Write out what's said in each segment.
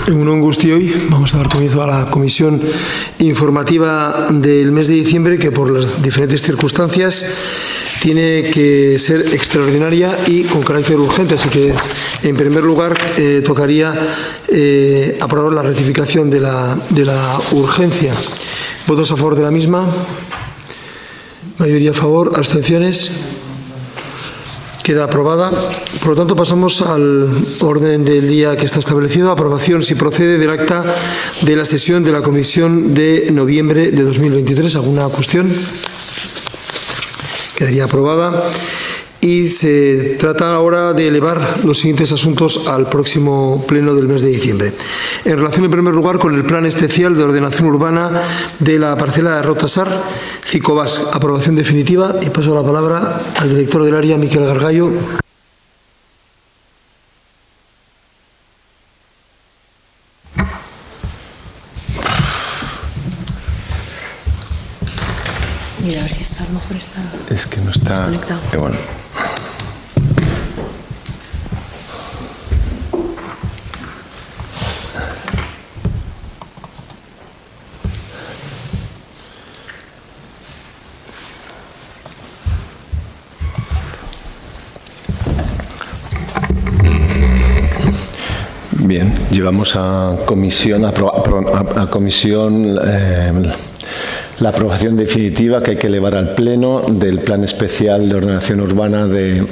Egunon Guztioi, vamos a dar comienzo a la comisión informativa del mes de diciembre, que por las diferentes circunstancias tiene que ser extraordinaria y con carácter urgente. Así que, en primer lugar, tocaría aprobar la rectificación de la urgencia. ¿Votos a favor de la misma? Mayoría a favor. ¿Abstenciones? Queda aprobada. Por lo tanto, pasamos al orden del día que está establecido. Aprobación, si procede, del acta de la sesión de la Comisión de noviembre de 2023. ¿Alguna cuestión? Quedaría aprobada. Y se trata ahora de elevar los siguientes asuntos al próximo pleno del mes de diciembre. En relación, en primer lugar, con el Plan Especial de Ordenación Urbana de la parcela de Rotasar, Cicobas. Aprobación definitiva. Y paso la palabra al director del área, Miquel Gargallo. Mira, a ver si está, a lo mejor está. Es que no está desconectado. Bueno. Bien, llevamos a comisión, la aprobación definitiva que hay que elevar al Pleno del Plan Especial de Ordenación Urbana de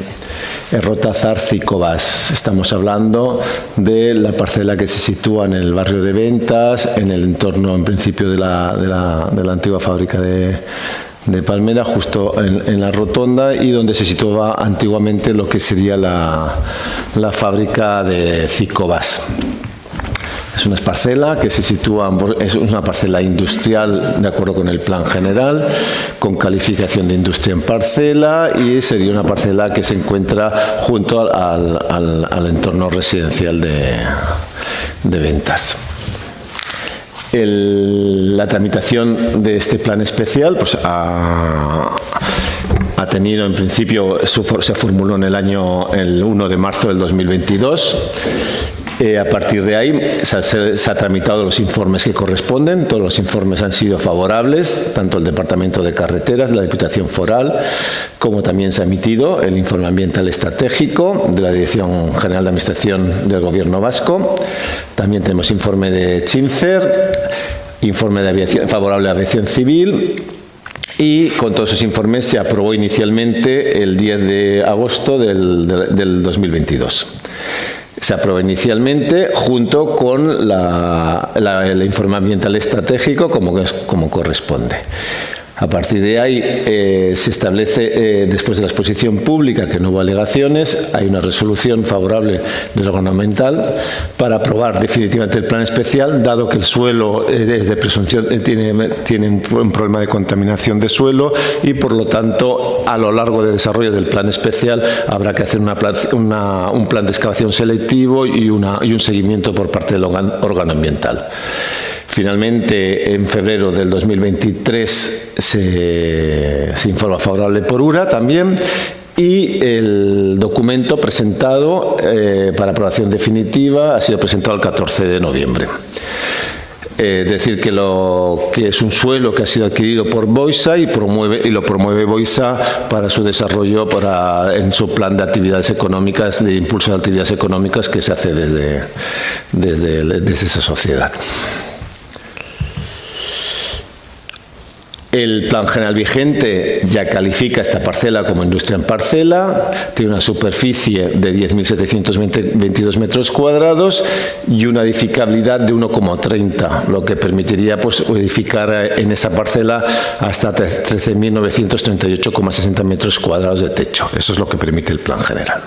Errotazar Cicobas. Estamos hablando de la parcela que se sitúa en el barrio de Ventas, en el entorno, en principio, de la antigua fábrica de Palmera, justo en la rotonda, y donde se situaba antiguamente lo que sería la fábrica de Cicobas. Es una parcela que se sitúa, es una parcela industrial de acuerdo con el plan general, con calificación de industria en parcela, y sería una parcela que se encuentra junto al entorno residencial de Ventas. La tramitación de este plan especial pues, ha tenido, en principio, se formuló en el 1 de marzo del 2022. A partir de ahí se ha tramitado los informes que corresponden. Todos los informes han sido favorables, tanto el Departamento de Carreteras, de la Diputación Foral, como también se ha emitido el informe ambiental estratégico de la Dirección General de Administración del Gobierno Vasco. También tenemos informe de Chincer, informe de aviación, favorable a aviación civil. Y con todos esos informes se aprobó inicialmente el 10 de agosto del 2022. Se aprobó inicialmente junto con el informe ambiental estratégico como corresponde. A partir de ahí se establece, después de la exposición pública, que no hubo alegaciones, hay una resolución favorable del órgano ambiental para aprobar definitivamente el plan especial, dado que el suelo es de presunción, tiene un problema de contaminación de suelo, y por lo tanto, a lo largo del desarrollo del plan especial habrá que hacer un plan de excavación selectivo y un seguimiento por parte del órgano ambiental. Finalmente, en febrero del 2023 se informa favorable por URA también, y el documento presentado para aprobación definitiva ha sido presentado el 14 de noviembre. Decir que es un suelo que ha sido adquirido por Boisa y lo promueve Boisa para su desarrollo en su plan de actividades económicas, de impulso de actividades económicas que se hace desde esa sociedad. El plan general vigente ya califica esta parcela como industria en parcela, tiene una superficie de 10.722 metros cuadrados y una edificabilidad de 1,30, lo que permitiría pues, edificar en esa parcela hasta 13.938,60 metros cuadrados de techo. Eso es lo que permite el plan general.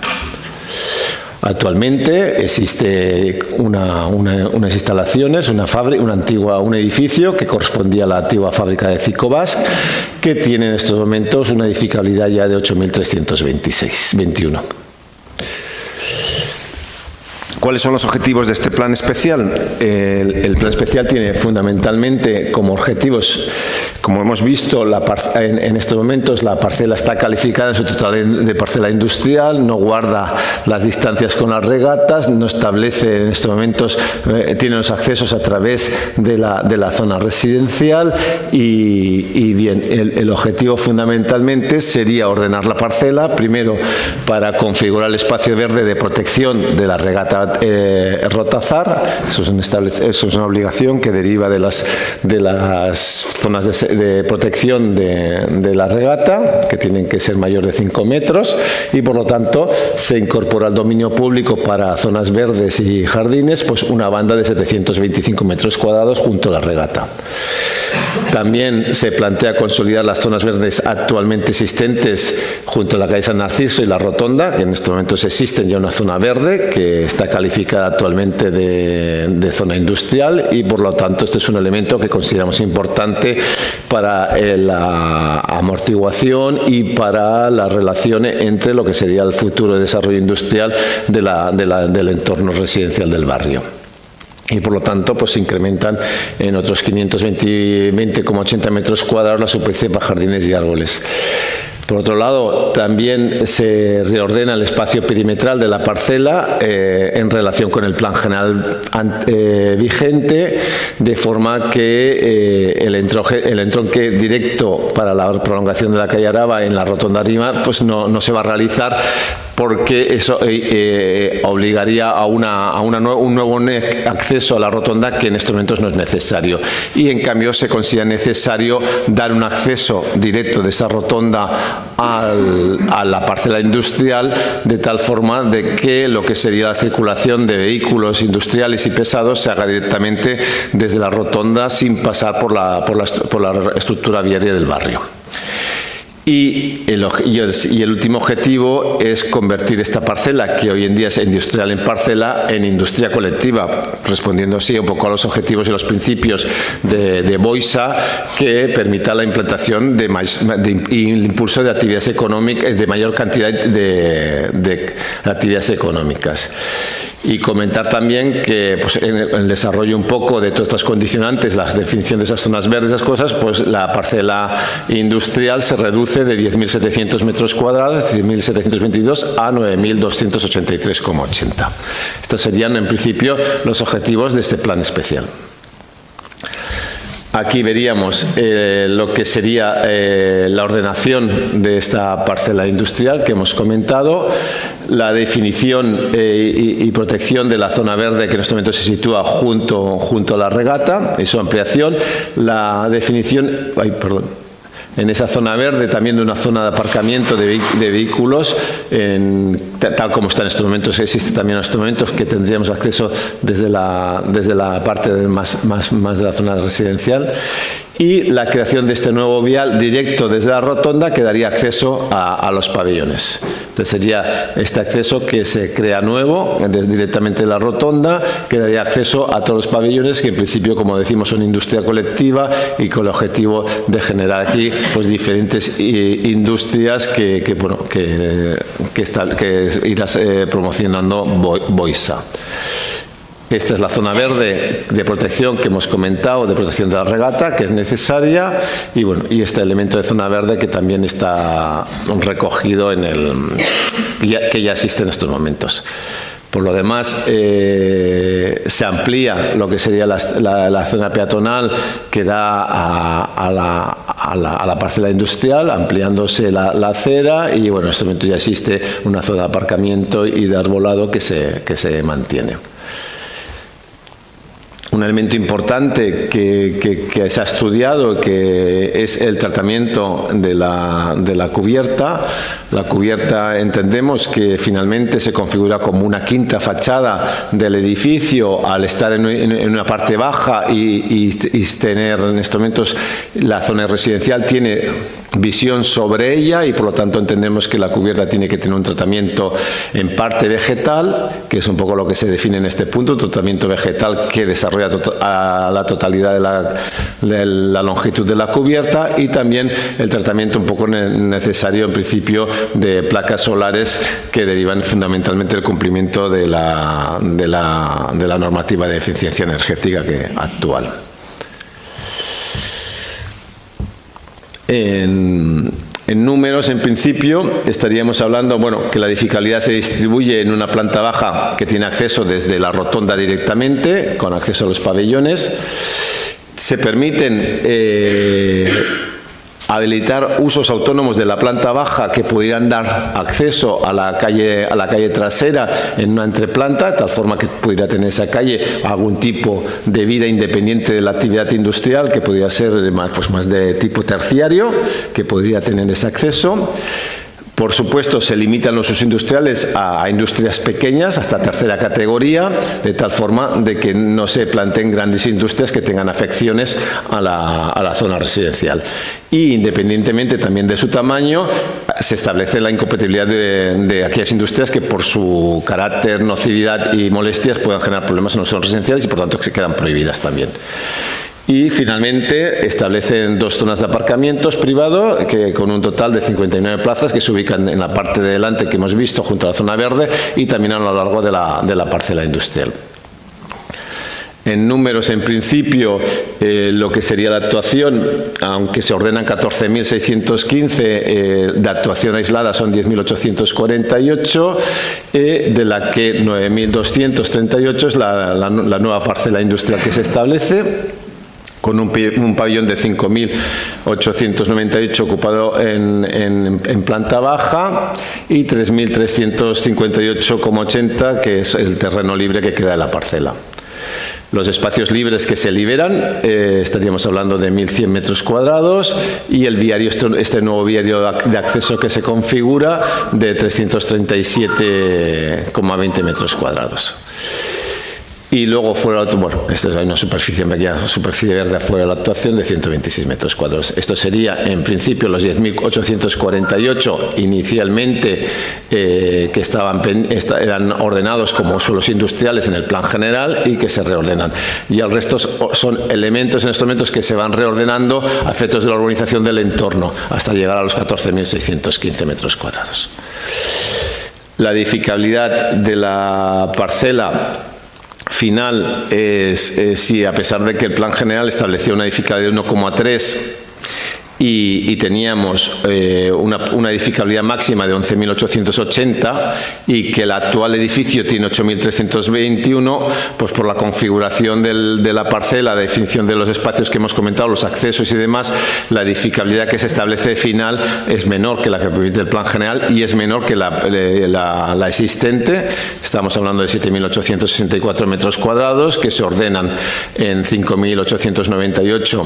Actualmente existe unas instalaciones, un edificio que correspondía a la antigua fábrica de Cicobas, que tiene en estos momentos una edificabilidad ya de 8.321. ¿Cuáles son los objetivos de este plan especial? El plan especial tiene fundamentalmente como objetivos, como hemos visto, en estos momentos la parcela está calificada en su totalidad de parcela industrial, no guarda las distancias con las regatas, no establece en estos momentos, tiene los accesos a través de la zona residencial y bien, el objetivo fundamentalmente sería ordenar la parcela, primero para configurar el espacio verde de protección de la regata Rotazar. Eso es una obligación que deriva de las zonas de protección de la regata, que tienen que ser mayor de 5 metros, y por lo tanto se incorpora al dominio público para zonas verdes y jardines pues una banda de 725 metros cuadrados junto a la regata. También se plantea consolidar las zonas verdes actualmente existentes junto a la calle San Narciso y la Rotonda, que en estos momentos existen ya una zona verde que está calificada actualmente de zona industrial, y por lo tanto este es un elemento que consideramos importante para la amortiguación y para la relación entre lo que sería el futuro desarrollo industrial del entorno residencial del barrio. Y por lo tanto pues se incrementan en otros 520,80 metros cuadrados la superficie para jardines y árboles. Por otro lado, también se reordena el espacio perimetral de la parcela en relación con el plan general vigente, de forma que el entronque directo para la prolongación de la calle Araba en la Rotonda Arriba pues no se va a realizar, porque eso obligaría a un nuevo acceso a la rotonda que en estos momentos no es necesario. Y en cambio se considera necesario dar un acceso directo de esa rotonda a la parcela industrial, de tal forma de que lo que sería la circulación de vehículos industriales y pesados se haga directamente desde la rotonda sin pasar por la estructura viaria del barrio. Y el último objetivo es convertir esta parcela, que hoy en día es industrial en parcela, en industria colectiva, respondiendo así un poco a los objetivos y los principios de Boisa, que permita la implantación y el impulso de actividades económicas, de mayor cantidad de actividades económicas. Y comentar también que pues, en el desarrollo un poco de todas estas condicionantes, la definición de esas zonas verdes, esas cosas, pues la parcela industrial se reduce de 10.700 metros cuadrados, 10.722 a 9.283,80. Estos serían en principio los objetivos de este plan especial. Aquí veríamos lo que sería la ordenación de esta parcela industrial que hemos comentado, la definición y protección de la zona verde que en este momento se sitúa junto a la regata y su ampliación, la definición, en esa zona verde también de una zona de aparcamiento de vehículos, tal como está en estos momentos, existe también en estos momentos, que tendríamos acceso desde la parte más de la zona residencial, y la creación de este nuevo vial directo desde la rotonda que daría acceso a los pabellones. Entonces sería este acceso que se crea nuevo directamente de la rotonda, que daría acceso a todos los pabellones que en principio, como decimos, son industria colectiva y con el objetivo de generar aquí pues diferentes industrias que irás promocionando Boisa. Esta es la zona verde de protección que hemos comentado, de protección de la regata, que es necesaria, y este elemento de zona verde que también está recogido que ya existe en estos momentos. Por lo demás, se amplía lo que sería la zona peatonal que da a la parcela industrial, ampliándose la acera, y en este momento ya existe una zona de aparcamiento y de arbolado que se mantiene. Un elemento importante que se ha estudiado, que es el tratamiento de la cubierta. La cubierta entendemos que finalmente se configura como una quinta fachada del edificio, al estar en una parte baja y tener en estos momentos la zona residencial tiene visión sobre ella y por lo tanto entendemos que la cubierta tiene que tener un tratamiento en parte vegetal, que es un poco lo que se define en este punto, un tratamiento vegetal que desarrolla a la totalidad de la longitud de la cubierta, y también el tratamiento un poco necesario en principio de placas solares que derivan fundamentalmente del cumplimiento de la normativa de eficiencia energética actual. En números, en principio, estaríamos hablando, bueno, que la edificabilidad se distribuye en una planta baja que tiene acceso desde la rotonda directamente, con acceso a los pabellones. Se permiten habilitar usos autónomos de la planta baja que pudieran dar acceso a la calle trasera en una entreplanta, de tal forma que pudiera tener esa calle algún tipo de vida independiente de la actividad industrial, que podría ser más de tipo terciario, que podría tener ese acceso. Por supuesto, se limitan los usos industriales a industrias pequeñas, hasta tercera categoría, de tal forma de que no se planteen grandes industrias que tengan afecciones a la zona residencial. Y independientemente también de su tamaño, se establece la incompatibilidad de aquellas industrias que por su carácter, nocividad y molestias puedan generar problemas en los zonas residenciales y por tanto que se quedan prohibidas también. Y finalmente establecen 2 zonas de aparcamientos privado con un total de 59 plazas que se ubican en la parte de delante que hemos visto junto a la zona verde y también a lo largo de la parcela industrial. En números, en principio, lo que sería la actuación, aunque se ordenan 14.615, de actuación aislada son 10.848, de la que 9.238 es la nueva parcela industrial que se establece, con un pabellón de 5.898 ocupado en planta baja y 3.358,80 que es el terreno libre que queda de la parcela. Los espacios libres que se liberan, estaríamos hablando de 1.100 metros cuadrados, y el viario, este nuevo viario de acceso que se configura, de 337,20 metros cuadrados. Y luego fuera, bueno, esto es una superficie verde afuera de la actuación de 126 metros cuadrados. Esto sería, en principio, los 10.848 inicialmente que eran ordenados como suelos industriales en el plan general y que se reordenan. Y el resto son elementos en estos momentos que se van reordenando a efectos de la urbanización del entorno hasta llegar a los 14.615 metros cuadrados. La edificabilidad de la parcela final es si, a pesar de que el plan general establecía una edificabilidad de 1,3 y teníamos una edificabilidad máxima de 11.880 y que el actual edificio tiene 8.321, pues por la configuración de la parcela, la definición de los espacios que hemos comentado, los accesos y demás, la edificabilidad que se establece final es menor que la que permite el plan general y es menor que la existente. Estamos hablando de 7.864 metros cuadrados que se ordenan en 5.898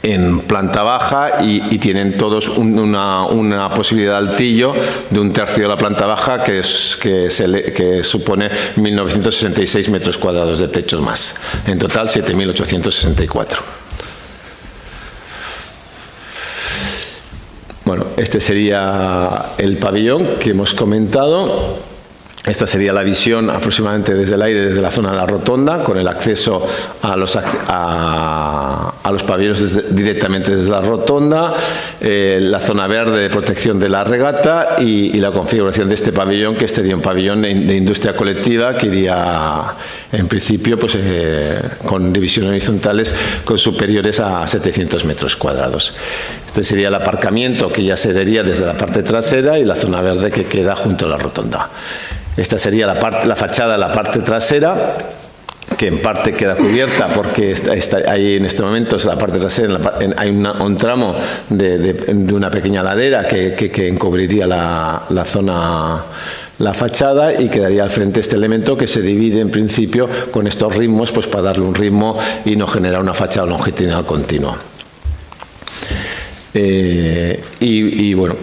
en planta baja y tienen todos una posibilidad de altillo de 1/3 de la planta baja que supone 1.966 metros cuadrados de techos más. En total 7.864. Bueno, este sería el pabellón que hemos comentado. Esta sería la visión aproximadamente desde el aire, desde la zona de la rotonda, con el acceso a los pabellones directamente desde la rotonda, la zona verde de protección de la regata y la configuración de este pabellón, que sería un pabellón de industria colectiva que iría, en principio, pues, con divisiones horizontales superiores a 700 metros cuadrados. Este sería el aparcamiento que ya se daría desde la parte trasera y la zona verde que queda junto a la rotonda. Esta sería la fachada de la parte trasera, que en parte queda cubierta porque ahí en este momento, la parte trasera, hay un tramo de una pequeña ladera que encubriría la zona, la fachada, y quedaría al frente este elemento que se divide en principio con estos ritmos, pues para darle un ritmo y no generar una fachada longitudinal continua. Y bueno,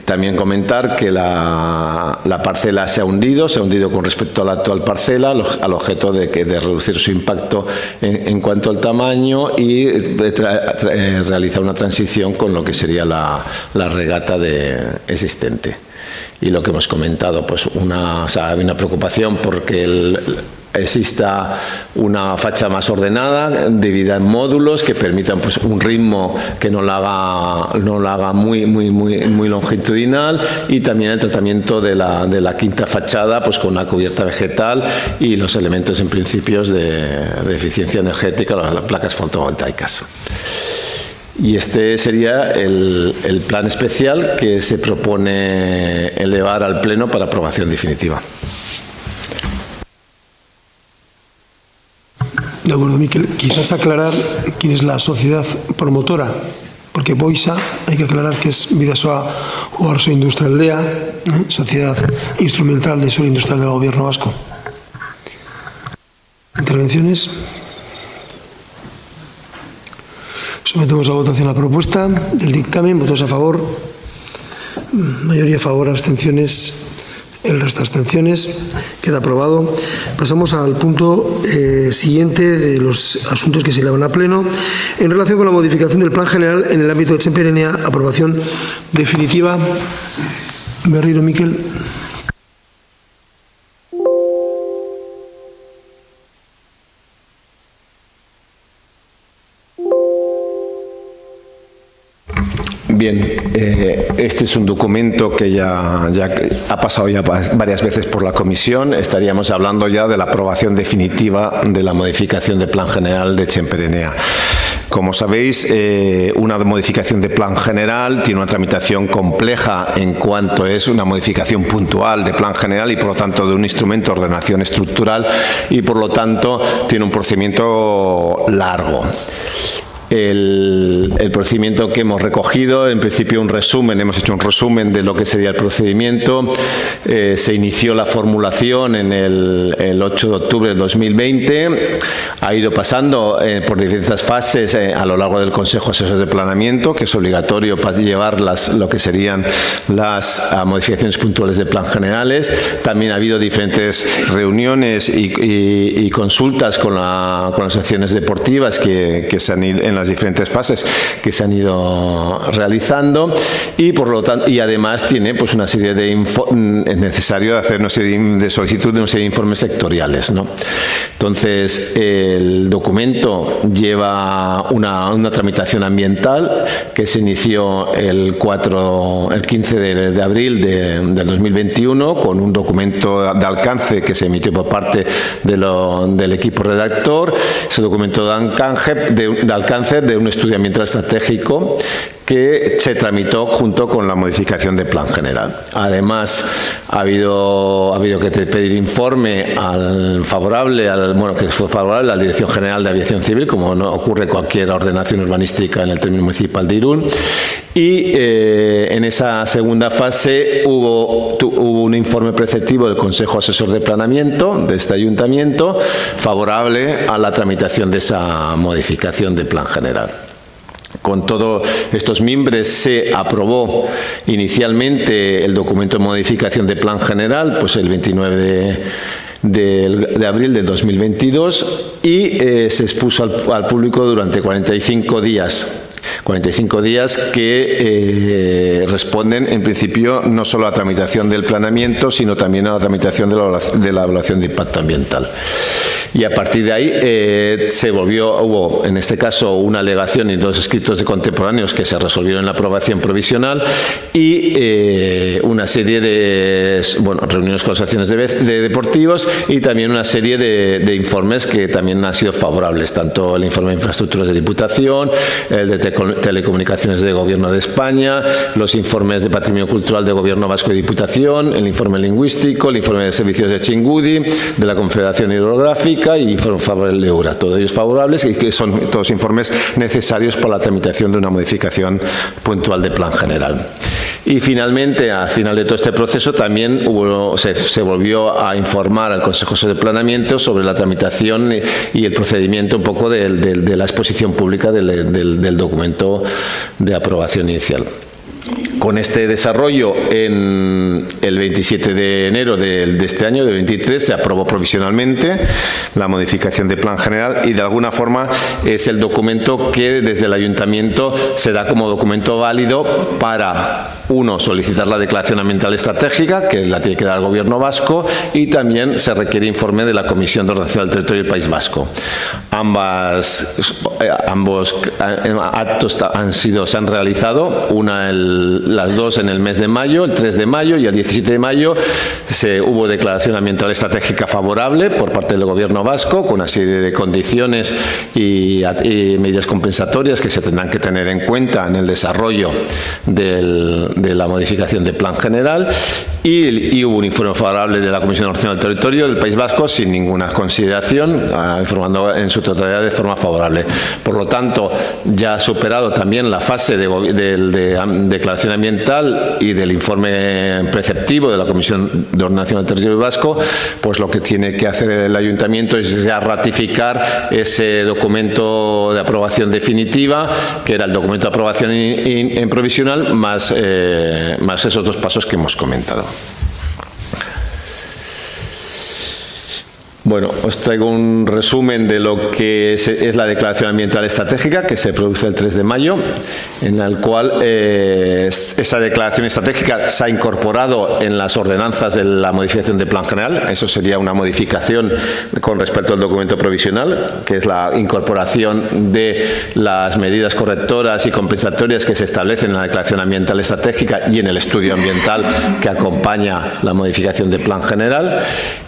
también comentar que la parcela se ha hundido con respecto a la actual parcela, al objeto de reducir su impacto en cuanto al tamaño y realizar una transición con lo que sería la regata existente. Y lo que hemos comentado, pues hay una preocupación porque exista una fachada más ordenada, dividida en módulos que permitan pues un ritmo que no la haga muy longitudinal, y también el tratamiento de la quinta fachada pues con una cubierta vegetal y los elementos en principios de eficiencia energética, las placas fotovoltaicas. Y este sería el plan especial que se propone elevar al Pleno para aprobación definitiva. De acuerdo, Miquel. Quizás aclarar quién es la sociedad promotora, porque Boisa, hay que aclarar que es Bidasoa Oarsoa Industrialdea, sociedad instrumental de suelo industrial del Gobierno vasco. ¿Intervenciones? Sometemos a votación la propuesta del dictamen. ¿Votos a favor? Mayoría a favor, abstenciones. El resto abstenciones. Queda aprobado. Pasamos al punto siguiente de los asuntos que se elevan a pleno. En relación con la modificación del Plan General en el ámbito de Txemperenea, aprobación definitiva. Berriro, Miquel. Bien, este es un documento que ya ha pasado ya varias veces por la comisión. Estaríamos hablando ya de la aprobación definitiva de la modificación del Plan General de Txemperenea. Como sabéis, una modificación de plan general tiene una tramitación compleja en cuanto es una modificación puntual de plan general y, por lo tanto, de un instrumento de ordenación estructural y, por lo tanto, tiene un procedimiento largo. El procedimiento que hemos recogido, en principio hemos hecho un resumen de lo que sería el procedimiento. Se inició la formulación en el 8 de octubre del 2020, ha ido pasando por diferentes fases a lo largo del Consejo Asesor de Planeamiento, que es obligatorio para llevar lo que serían las modificaciones puntuales de plan generales. También ha habido diferentes reuniones y consultas con las acciones deportivas que se han ido en las diferentes fases que se han ido realizando, y por lo tanto, y además tiene pues una serie de es necesario hacer una serie de solicitudes de una serie de informes sectoriales, ¿no? Entonces, el documento lleva una tramitación ambiental que se inició el 15 de abril del 2021 con un documento de alcance que se emitió por parte del equipo redactor. Ese documento de alcance de un estudio ambiental estratégico que se tramitó junto con la modificación del plan general. Además, ha habido que pedir informe que fue favorable a la Dirección General de Aviación Civil, como no ocurre cualquier ordenación urbanística en el término municipal de Irún. Y en esa segunda fase hubo un informe preceptivo del Consejo Asesor de Planeamiento de este ayuntamiento favorable a la tramitación de esa modificación del plan general. Con todos estos mimbres se aprobó inicialmente el documento de modificación de plan general, pues el 29 de abril del 2022, y se expuso al público durante 45 días. 45 días que responden, en principio, no solo a la tramitación del planeamiento, sino también a la tramitación de la evaluación de impacto ambiental. Y a partir de ahí hubo, en este caso, una alegación y 2 escritos de contemporáneos que se resolvieron en la aprobación provisional, y una serie de reuniones con las acciones de deportivos, y también una serie de informes que también han sido favorables, tanto el informe de infraestructuras de Diputación, el de telecomunicaciones de Gobierno de España, los informes de patrimonio cultural de Gobierno Vasco y Diputación, el informe lingüístico, el informe de servicios de Txingudi, de la Confederación Hidrográfica y informe favorable de EURA, todos ellos favorables, y que son todos informes necesarios para la tramitación de una modificación puntual de plan general. Y finalmente, al final de todo este proceso, también se volvió a informar al Consejo de Planeamiento sobre la tramitación y el procedimiento un poco de la exposición pública del documento de aprobación inicial. Con este desarrollo, el 27 de enero de este año, de 23, se aprobó provisionalmente la modificación de Plan General y, de alguna forma, es el documento que desde el Ayuntamiento se da como documento válido para, uno, solicitar la declaración ambiental estratégica, que la tiene que dar el Gobierno vasco, y también se requiere informe de la Comisión de Ordenación del Territorio del País Vasco. Ambos actos se han realizado, las dos en el mes de mayo, el 3 de mayo y el 17 de mayo hubo declaración ambiental estratégica favorable por parte del Gobierno vasco, con una serie de condiciones y medidas compensatorias que se tendrán que tener en cuenta en el desarrollo de la modificación del Plan General, y hubo un informe favorable de la Comisión de Ordenación del Territorio del País Vasco sin ninguna consideración, informando en su totalidad de forma favorable. Por lo tanto, ya ha superado también la fase de declaración ambiental y del informe preceptivo de la Comisión de Ordenación del Territorio Vasco, pues lo que tiene que hacer el Ayuntamiento es ya ratificar ese documento de aprobación definitiva, que era el documento de aprobación en provisional, más esos dos pasos que hemos comentado. Bueno, os traigo un resumen de lo que es la declaración ambiental estratégica, que se produce el 3 de mayo, en el cual esa declaración estratégica se ha incorporado en las ordenanzas de la modificación del Plan General. Eso sería una modificación con respecto al documento provisional, que es la incorporación de las medidas correctoras y compensatorias que se establecen en la declaración ambiental estratégica y en el estudio ambiental que acompaña la modificación del Plan General.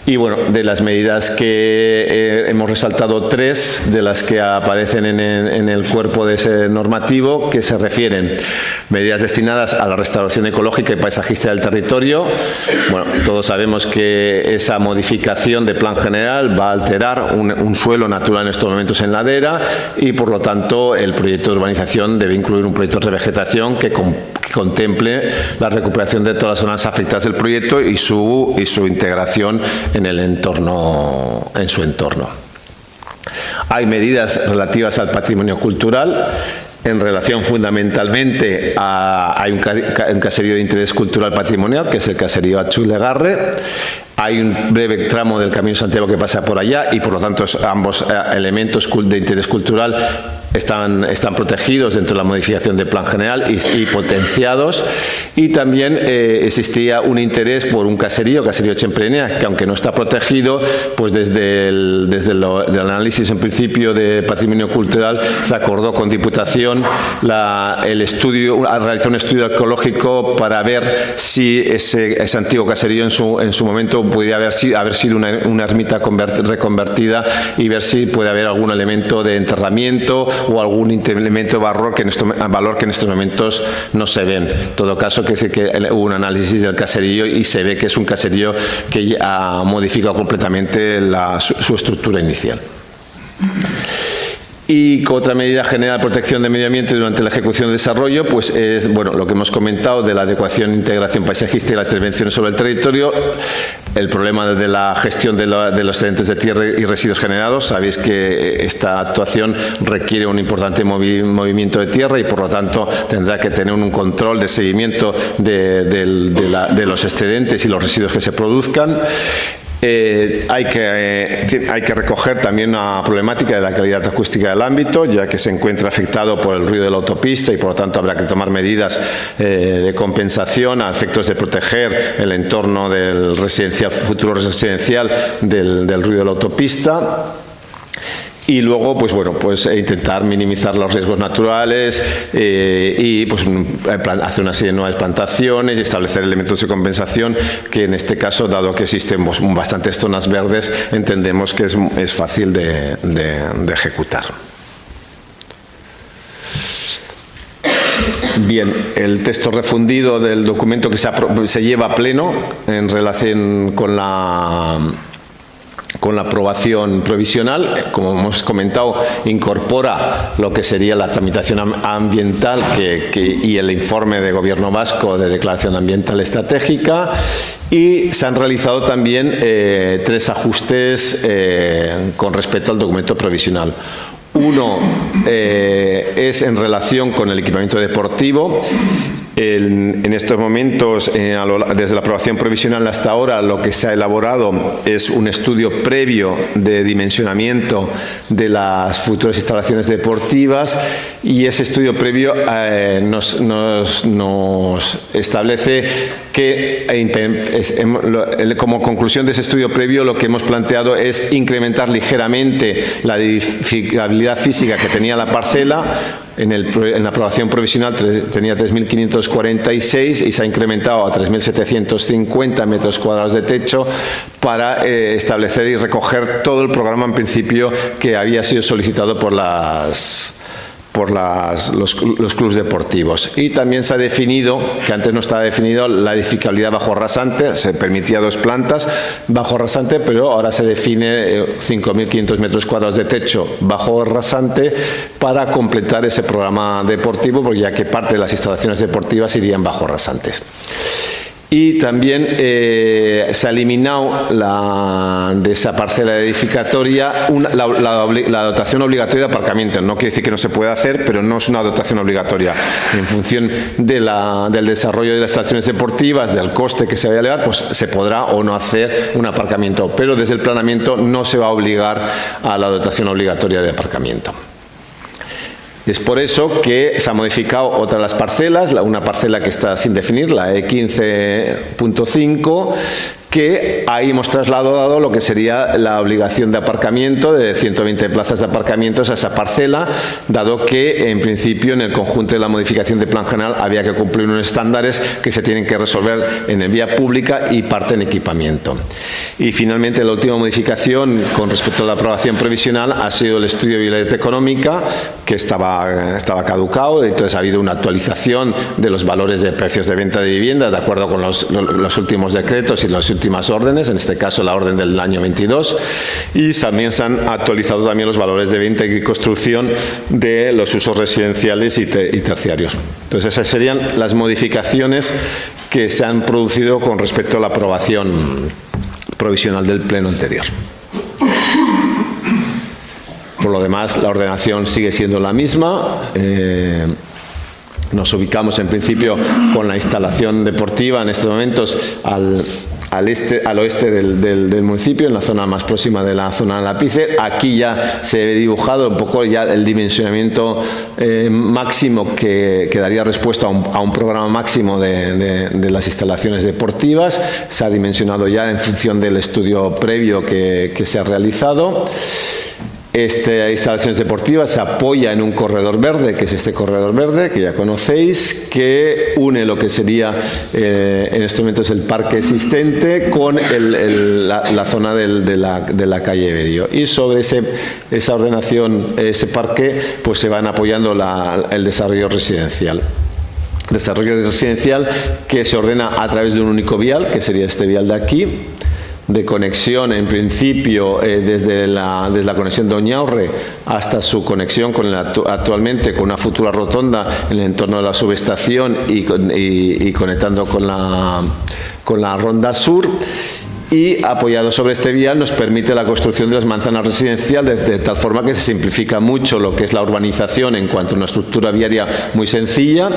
Y bueno, de las medidas que hemos resaltado, 3 de las que aparecen en el cuerpo de ese normativo, que se refieren medidas destinadas a la restauración ecológica y paisajística del territorio. Bueno, todos sabemos que esa modificación de Plan General va a alterar un suelo natural en estos momentos en ladera, y por lo tanto el proyecto de urbanización debe incluir un proyecto de revegetación que contemple la recuperación de todas las zonas afectadas del proyecto y su integración en su entorno. Hay medidas relativas al patrimonio cultural, en relación fundamentalmente hay un caserío de interés cultural patrimonial, que es el caserío Atxulegarre. Hay un breve tramo del Camino Santiago que pasa por allá, y por lo tanto ambos elementos de interés cultural están protegidos dentro de la modificación del Plan General y potenciados. Y también existía un interés por un caserío Chemprenea, que aunque no está protegido, pues desde el análisis en principio de patrimonio cultural se acordó con Diputación realizar un estudio ecológico para ver si ese antiguo caserío en su momento podría haber sido una ermita reconvertida, y ver si puede haber algún elemento de enterramiento o algún elemento de valor que en estos momentos no se ven. En todo caso, que hubo un análisis del caserío y se ve que es un caserío que ya ha modificado completamente su estructura inicial. Y otra medida general de protección del medio ambiente durante la ejecución del desarrollo, pues es lo que hemos comentado de la adecuación e integración paisajística y las intervenciones sobre el territorio, el problema de la gestión de los excedentes de tierra y residuos generados. Sabéis que esta actuación requiere un importante movimiento de tierra y por lo tanto tendrá que tener un control de seguimiento de los excedentes y los residuos que se produzcan. Hay que recoger también una problemática de la calidad acústica del ámbito, ya que se encuentra afectado por el ruido de la autopista, y por lo tanto habrá que tomar medidas de compensación a efectos de proteger el entorno del futuro residencial del ruido de la autopista. Y luego, intentar minimizar los riesgos naturales y hacer una serie de nuevas plantaciones y establecer elementos de compensación que, en este caso, dado que existen bastantes zonas verdes, entendemos que es fácil de ejecutar. Bien, el texto refundido del documento que se lleva a pleno en relación con con la aprobación provisional. Como hemos comentado, incorpora lo que sería la tramitación ambiental y el informe de Gobierno vasco de declaración ambiental estratégica, y se han realizado también 3 ajustes con respecto al documento provisional. Uno es en relación con el equipamiento deportivo. En estos momentos, desde la aprobación provisional hasta ahora, lo que se ha elaborado es un estudio previo de dimensionamiento de las futuras instalaciones deportivas, y ese estudio previo nos establece que, como conclusión de ese estudio previo, lo que hemos planteado es incrementar ligeramente la edificabilidad física que tenía la parcela. En la aprobación provisional tenía 3.546 y se ha incrementado a 3.750 metros cuadrados de techo para establecer y recoger todo el programa, en principio, que había sido solicitado por los clubes deportivos. Y también se ha definido, que antes no estaba definido, la edificabilidad bajo rasante. Se permitía 2 plantas bajo rasante, pero ahora se define 5.500 metros cuadrados de techo bajo rasante para completar ese programa deportivo, porque ya que parte de las instalaciones deportivas irían bajo rasantes. Y también se ha eliminado de esa parcela edificatoria la dotación obligatoria de aparcamiento. No quiere decir que no se pueda hacer, pero no es una dotación obligatoria. En función del desarrollo de las instalaciones deportivas, del coste que se vaya a elevar, pues se podrá o no hacer un aparcamiento. Pero desde el planeamiento no se va a obligar a la dotación obligatoria de aparcamiento. Es por eso que se ha modificado otra de las parcelas, una parcela que está sin definir, la E15.5, que ahí hemos trasladado lo que sería la obligación de aparcamiento de 120 plazas de aparcamientos a esa parcela, dado que en principio en el conjunto de la modificación de plan general había que cumplir unos estándares que se tienen que resolver en vía pública y parte en equipamiento. Y finalmente la última modificación con respecto a la aprobación provisional ha sido el estudio de viabilidad económica, que estaba caducado. Entonces ha habido una actualización de los valores de precios de venta de vivienda de acuerdo con los últimos decretos y las últimas órdenes, en este caso la orden del año 22, y también se han actualizado también los valores de venta y construcción de los usos residenciales y terciarios. Entonces esas serían las modificaciones que se han producido con respecto a la aprobación provisional del pleno anterior. Por lo demás, la ordenación sigue siendo la misma. Nos ubicamos en principio con la instalación deportiva en estos momentos al oeste del municipio, en la zona más próxima de la zona de Lapice. Aquí ya se ha dibujado un poco ya el dimensionamiento máximo que daría respuesta a un programa máximo de las instalaciones deportivas. Se ha dimensionado ya en función del estudio previo que se ha realizado. Esta instalaciones deportivas se apoya en un corredor verde, que es este corredor verde que ya conocéis, que une lo que sería en estos momentos el parque existente con la zona de la calle Berio. Y sobre esa ordenación, ese parque, pues se van apoyando el desarrollo residencial. Desarrollo residencial que se ordena a través de un único vial, que sería este vial de aquí, de conexión en principio desde la conexión de Oñaurre hasta su conexión actualmente con una futura rotonda en el entorno de la subestación y conectando con la Ronda Sur. Y apoyado sobre este vial nos permite la construcción de las manzanas residenciales de tal forma que se simplifica mucho lo que es la urbanización en cuanto a una estructura viaria muy sencilla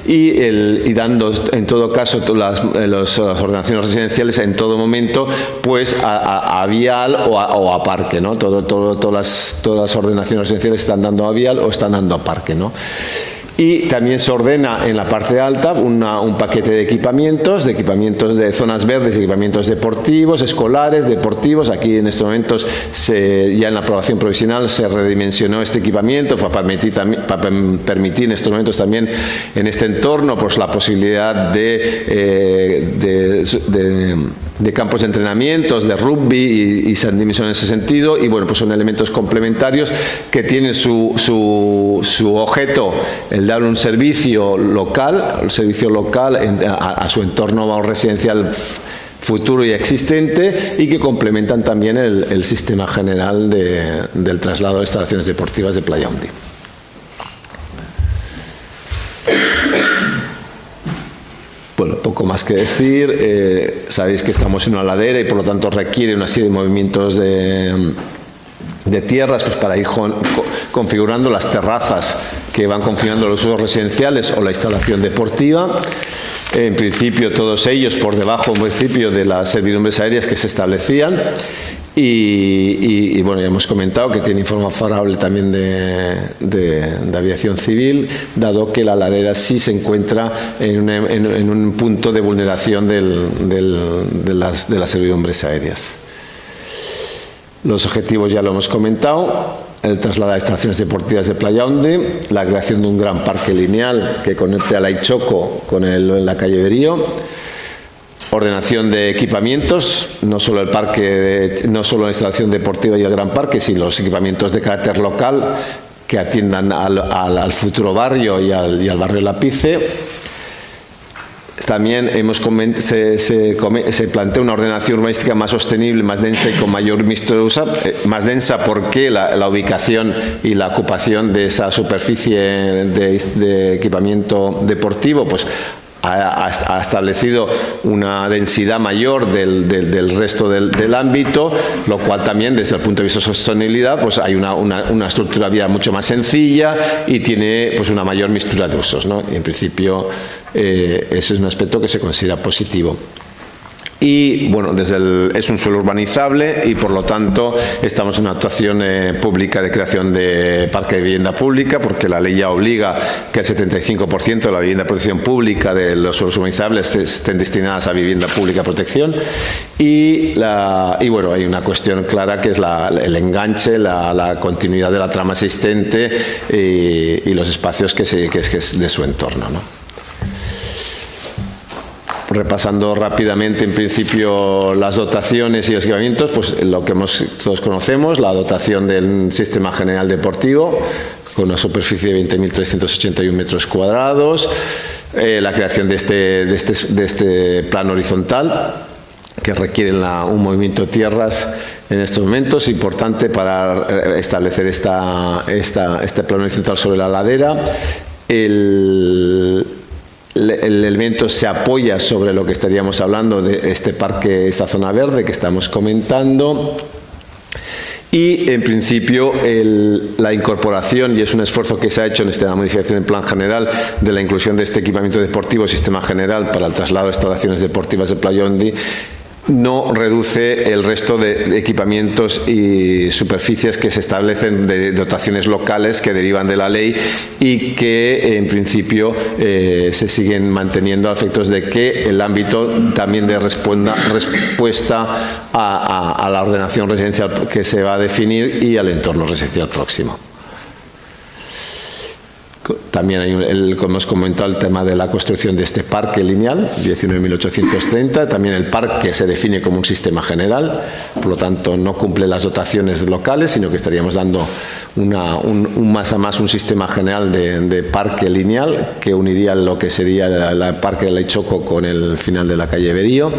y dando en todo caso las ordenaciones residenciales en todo momento pues a vial o a parque, ¿no? Todas las ordenaciones residenciales están dando a vial o están dando a parque, ¿no? Y también se ordena en la parte alta un paquete de equipamientos de zonas verdes, equipamientos deportivos, escolares, deportivos. Aquí en estos momentos, ya en la aprobación provisional, se redimensionó este equipamiento para permitir en estos momentos también en este entorno pues la posibilidad de campos de entrenamientos, de rugby y se han dimensionado en ese sentido. Y bueno, pues son elementos complementarios que tienen su objeto, el dar un servicio local, a su entorno residencial futuro y existente, y que complementan también el sistema general del traslado de instalaciones deportivas de Playa Hondi. Bueno, poco más que decir. Sabéis que estamos en una ladera y por lo tanto requiere una serie de movimientos de tierras, pues para ir configurando las terrazas que van configurando los usos residenciales o la instalación deportiva. En principio todos ellos por debajo, en principio, de las servidumbres aéreas que se establecían. Y bueno, ya hemos comentado que tiene informe favorable también de aviación civil, dado que la ladera sí se encuentra en un punto de vulneración de las servidumbres aéreas. Los objetivos ya lo hemos comentado: el trasladar a instalaciones deportivas de Playa Hondi, la creación de un gran parque lineal que conecte a la Ichoco con la calle Berío, ordenación de equipamientos, no solo no solo la instalación deportiva y el gran parque, sino los equipamientos de carácter local que atiendan al futuro barrio y al barrio Lapice. También se plantea una ordenación urbanística más sostenible, más densa y con mayor mixtura, más densa porque la ubicación y la ocupación de esa superficie de equipamiento deportivo pues ha establecido una densidad mayor del resto del ámbito, lo cual también desde el punto de vista de sostenibilidad pues hay una estructura vial mucho más sencilla y tiene pues una mayor mixtura de usos, ¿no? Y en principio ese es un aspecto que se considera positivo. Y bueno, es un suelo urbanizable y por lo tanto estamos en una actuación pública de creación de parque de vivienda pública, porque la ley ya obliga que el 75% de la vivienda de protección pública de los suelos urbanizables estén destinadas a vivienda pública protección. Y bueno, hay una cuestión clara que es el enganche, la continuidad de la trama existente y los espacios que es de su entorno, ¿no? Repasando rápidamente, en principio, las dotaciones y los equipamientos, pues lo que todos conocemos: la dotación del Sistema General Deportivo, con una superficie de 20.381 metros cuadrados, la creación de este plano horizontal, que requiere un movimiento de tierras en estos momentos, importante para establecer este plano horizontal sobre la ladera. El elemento se apoya sobre lo que estaríamos hablando de este parque, esta zona verde que estamos comentando. Y en principio la incorporación, y es un esfuerzo que se ha hecho en esta modificación del plan general, de la inclusión de este equipamiento deportivo, sistema general para el traslado de instalaciones deportivas de Playa Hondi, no reduce el resto de equipamientos y superficies que se establecen de dotaciones locales que derivan de la ley y que en principio se siguen manteniendo a efectos de que el ámbito también de respuesta a la ordenación residencial que se va a definir y al entorno residencial próximo. También hay como hemos comentado, el tema de la construcción de este parque lineal, 19.830. También el parque se define como un sistema general, por lo tanto no cumple las dotaciones locales, sino que estaríamos dando más a más un sistema general de parque lineal que uniría lo que sería el parque de la Ichoco con el final de la calle Berío.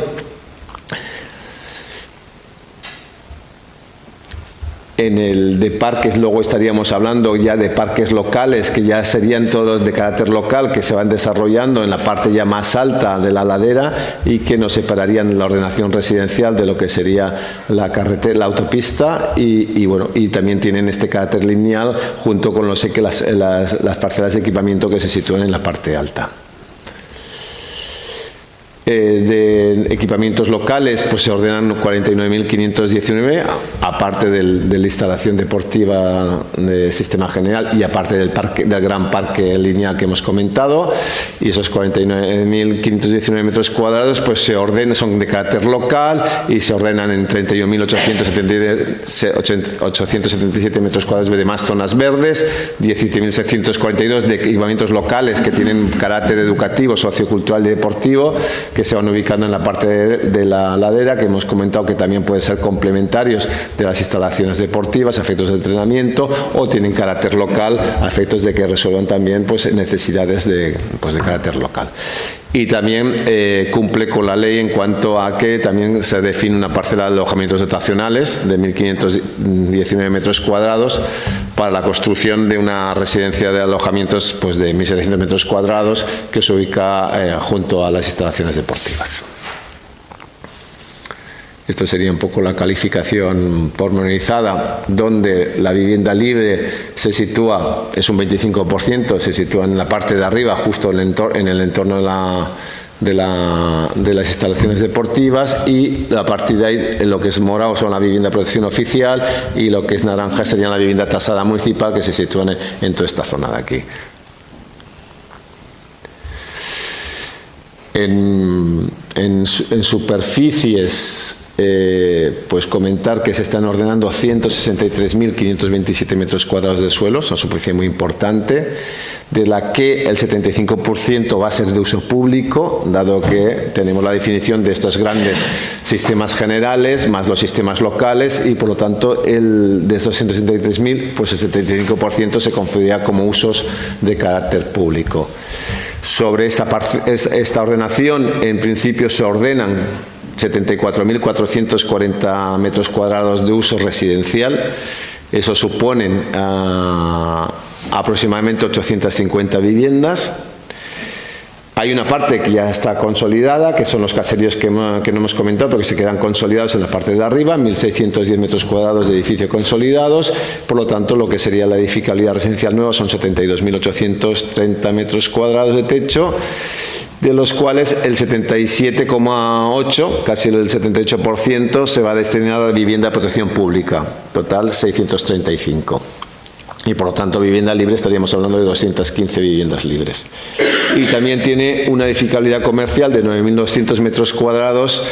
En el de parques luego estaríamos hablando ya de parques locales, que ya serían todos de carácter local, que se van desarrollando en la parte ya más alta de la ladera y que nos separarían la ordenación residencial de lo que sería la carretera, la autopista y bueno, y también tienen este carácter lineal junto con las parcelas de equipamiento que se sitúan en la parte alta. De equipamientos locales pues se ordenan 49.519, aparte de la instalación deportiva de sistema general y aparte del gran parque lineal que hemos comentado, y esos 49.519 metros cuadrados pues son de carácter local y se ordenan en 31.877 metros cuadrados de más zonas verdes, 17.642 de equipamientos locales que tienen carácter educativo, sociocultural y deportivo, que se van ubicando en la parte de la ladera, que hemos comentado que también pueden ser complementarios de las instalaciones deportivas a efectos de entrenamiento, o tienen carácter local a efectos de que resuelvan también pues, necesidades de carácter local. Y también cumple con la ley en cuanto a que también se define una parcela de alojamientos dotacionales de 1.519 metros cuadrados para la construcción de una residencia de alojamientos pues, de 1.700 metros cuadrados que se ubica junto a las instalaciones deportivas. Esto sería un poco la calificación pormenorizada, donde la vivienda libre se sitúa, es un 25%, se sitúa en la parte de arriba, justo en el entorno de las instalaciones deportivas, y a partir de ahí lo que es morado son la vivienda de protección oficial y lo que es naranja sería la vivienda tasada municipal, que se sitúa en toda esta zona de aquí. En superficies, pues comentar que se están ordenando 163.527 metros cuadrados de suelo, es una superficie muy importante, de la que el 75% va a ser de uso público, dado que tenemos la definición de estos grandes sistemas generales más los sistemas locales, y por lo tanto de estos 163.000, pues el 75% se conferiría como usos de carácter público. Sobre esta ordenación, en principio se ordenan 74.440 metros cuadrados de uso residencial. Eso suponen aproximadamente 850 viviendas. Hay una parte que ya está consolidada, que son los caseríos que no hemos comentado, porque se quedan consolidados en la parte de arriba, 1.610 metros cuadrados de edificio consolidados. Por lo tanto, lo que sería la edificabilidad residencial nueva son 72.830 metros cuadrados de techo, de los cuales el 77,8%, casi el 78%, se va a destinar a la vivienda de protección pública, total 635. Y por lo tanto, vivienda libre, estaríamos hablando de 215 viviendas libres. Y también tiene una edificabilidad comercial de 9.200 metros cuadrados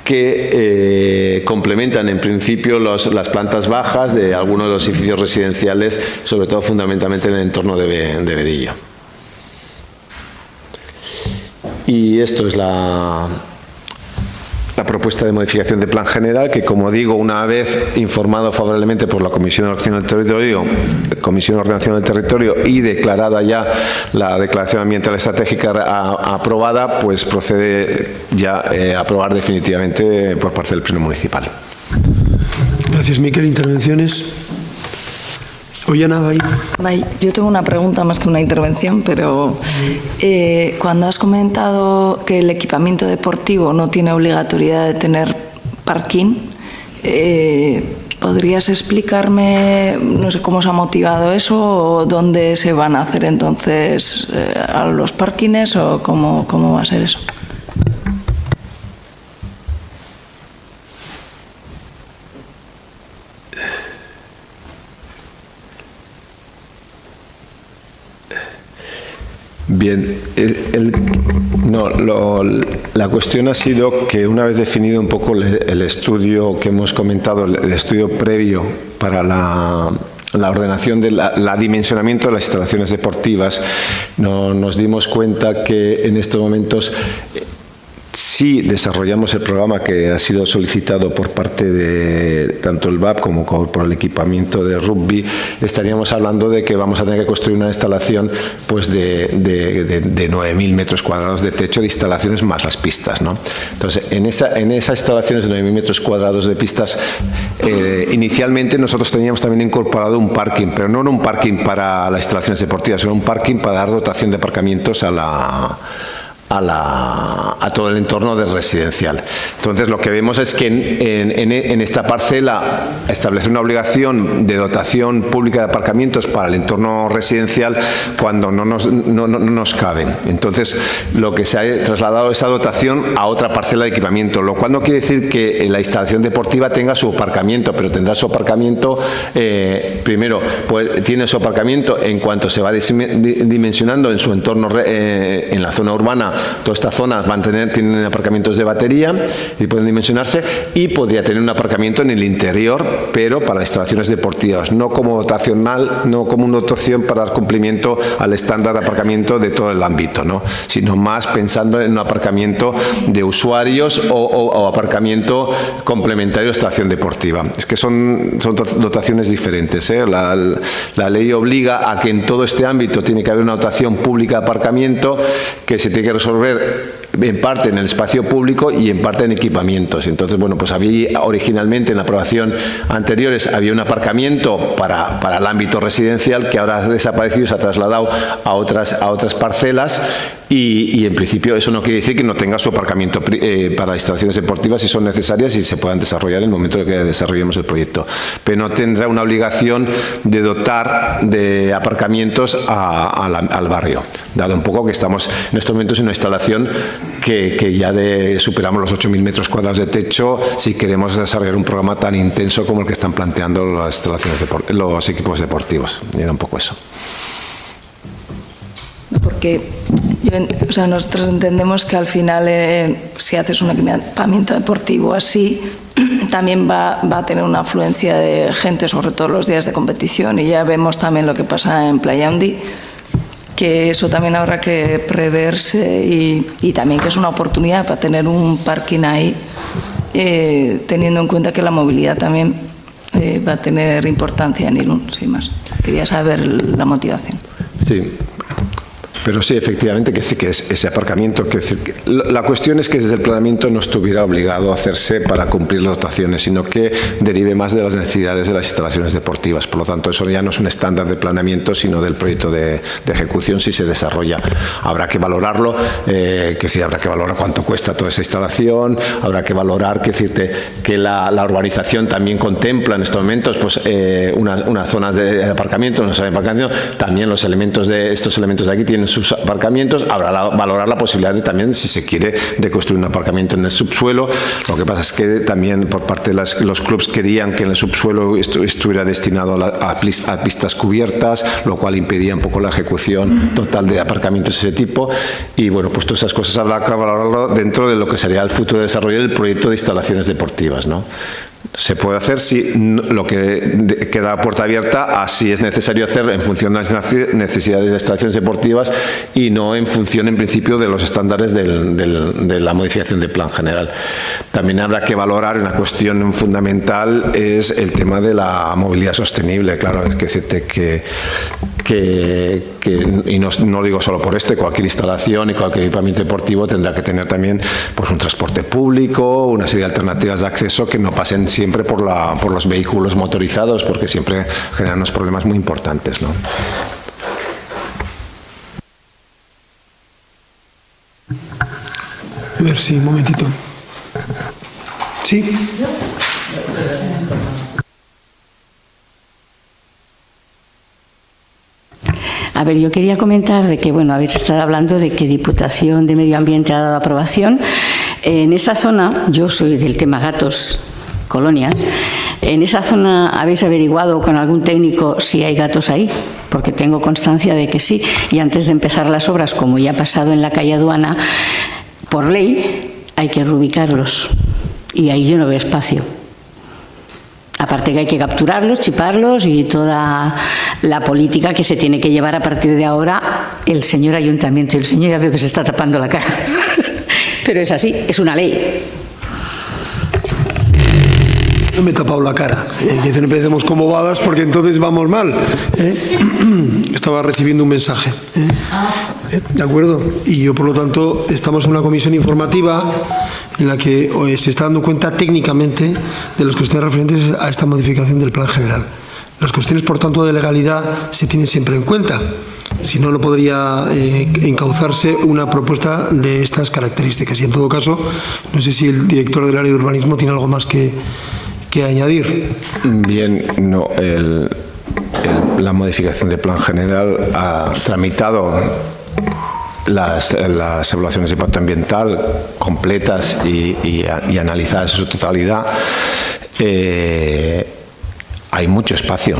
que complementan en principio las plantas bajas de algunos de los edificios residenciales, sobre todo fundamentalmente en el entorno de Vedillo. Y esto es la propuesta de modificación de plan general, que, como digo, una vez informado favorablemente por la Comisión de Ordenación del Territorio y declarada ya la declaración ambiental estratégica aprobada, pues procede ya a aprobar definitivamente por parte del Pleno Municipal. Gracias, Miquel. ¿Intervenciones? Ollana, ahí. Yo tengo una pregunta más que una intervención, pero cuando has comentado que el equipamiento deportivo no tiene obligatoriedad de tener parking, ¿podrías explicarme, no sé cómo se ha motivado eso, o dónde se van a hacer entonces a los parkings, o cómo va a ser eso? Bien, la cuestión ha sido que, una vez definido un poco el estudio que hemos comentado, el estudio previo para la ordenación del dimensionamiento de las instalaciones deportivas, nos dimos cuenta que en estos momentos, si desarrollamos el programa que ha sido solicitado por parte de tanto el VAP como por el equipamiento de rugby, estaríamos hablando de que vamos a tener que construir una instalación pues de 9.000 metros cuadrados de techo de instalaciones más las pistas, ¿no? Entonces, en esas instalaciones de 9.000 metros cuadrados de pistas, inicialmente nosotros teníamos también incorporado un parking, pero no era un parking para las instalaciones deportivas, era un parking para dar dotación de aparcamientos a todo el entorno de residencial. Entonces, lo que vemos es que en esta parcela establece una obligación de dotación pública de aparcamientos para el entorno residencial cuando no nos caben. Entonces, lo que se ha trasladado esa dotación a otra parcela de equipamiento, lo cual no quiere decir que la instalación deportiva tenga su aparcamiento, pero tendrá su aparcamiento, primero, pues tiene su aparcamiento en cuanto se va dimensionando en su entorno, en la zona urbana, toda esta zona tienen aparcamientos de batería y pueden dimensionarse, y podría tener un aparcamiento en el interior, pero para instalaciones deportivas, no como dotacional, no como una dotación para dar cumplimiento al estándar de aparcamiento de todo el ámbito, ¿no? Sino más pensando en un aparcamiento de usuarios o aparcamiento complementario a estación deportiva. Es que son dotaciones diferentes, ¿eh? La ley obliga a que en todo este ámbito tiene que haber una dotación pública de aparcamiento que se tiene que resolver en parte en el espacio público y en parte en equipamientos. Entonces, bueno, pues había originalmente en la aprobación anteriores había un aparcamiento para el ámbito residencial que ahora ha desaparecido y se ha trasladado a otras parcelas, y en principio eso no quiere decir que no tenga su aparcamiento para instalaciones deportivas si son necesarias y se puedan desarrollar en el momento en que desarrollemos el proyecto. Pero no tendrá una obligación de dotar de aparcamientos al barrio, dado un poco que estamos en estos momentos en una instalación que ya superamos los 8.000 metros cuadrados de techo si queremos desarrollar un programa tan intenso como el que están planteando las instalaciones los equipos deportivos. Y era un poco eso. Porque nosotros entendemos que al final si haces un equipamiento deportivo así, también va a tener una afluencia de gente, sobre todo los días de competición, y ya vemos también lo que pasa en Playa Undi, que eso también habrá que preverse, y también que es una oportunidad para tener un parking ahí, teniendo en cuenta que la movilidad también va a tener importancia en Irún, sin más. Quería saber la motivación. Sí. Pero sí, efectivamente, que es ese aparcamiento. La cuestión es que desde el planeamiento no estuviera obligado a hacerse para cumplir las dotaciones, sino que derive más de las necesidades de las instalaciones deportivas. Por lo tanto, eso ya no es un estándar de planeamiento, sino del proyecto de ejecución si se desarrolla. Habrá que valorarlo, habrá que valorar cuánto cuesta toda esa instalación, habrá que valorar que la urbanización también contempla en estos momentos pues, una zona de aparcamiento, una zona de aparcamiento, también estos elementos de aquí tienen sus aparcamientos. Habrá valorar la posibilidad de también, si se quiere, de construir un aparcamiento en el subsuelo. Lo que pasa es que también por parte de los clubs querían que en el subsuelo estuviera destinado a pistas cubiertas, lo cual impedía un poco la ejecución total de aparcamientos de ese tipo. Y bueno, pues todas esas cosas habrá que valorarlo dentro de lo que sería el futuro desarrollo del proyecto de instalaciones deportivas, ¿no? Se puede hacer si lo que queda a puerta abierta a si es necesario hacer en función de las necesidades de instalaciones deportivas y no en función, en principio, de los estándares de la modificación del plan general. También habrá que valorar, una cuestión fundamental es el tema de la movilidad sostenible. Claro, es que decirte y no digo solo por cualquier instalación y cualquier equipamiento deportivo tendrá que tener también pues, un transporte público, una serie de alternativas de acceso que no pasen siempre por los vehículos motorizados, porque siempre generan unos problemas muy importantes, ¿no? A ver, sí, un momentito. Sí. A ver, yo quería comentar de que, bueno, habéis estado hablando de que Diputación de Medio Ambiente ha dado aprobación. En esa zona, yo soy del tema gatos, colonias, ¿en esa zona habéis averiguado con algún técnico si hay gatos ahí? Porque tengo constancia de que sí, y antes de empezar las obras, como ya ha pasado en la calle Aduana, por ley hay que reubicarlos, y ahí yo no veo espacio. Aparte que hay que capturarlos, chiparlos y toda la política que se tiene que llevar a partir de ahora el señor ayuntamiento. Y el señor ya veo que se está tapando la cara. Pero es así, es una ley. No me he tapado la cara, que no empecemos como bobadas porque entonces vamos mal. Estaba recibiendo un mensaje. ¿De acuerdo? Y yo, por lo tanto, estamos en una comisión informativa en la que se está dando cuenta técnicamente de las cuestiones referentes a esta modificación del plan general. Las cuestiones, por tanto, de legalidad se tienen siempre en cuenta. Si no, no podría encauzarse una propuesta de estas características. Y, en todo caso, no sé si el director del área de urbanismo tiene algo más que añadir. Bien, no, la modificación del plan general ha tramitado las evaluaciones de impacto ambiental completas y analizadas en su totalidad. Hay mucho espacio.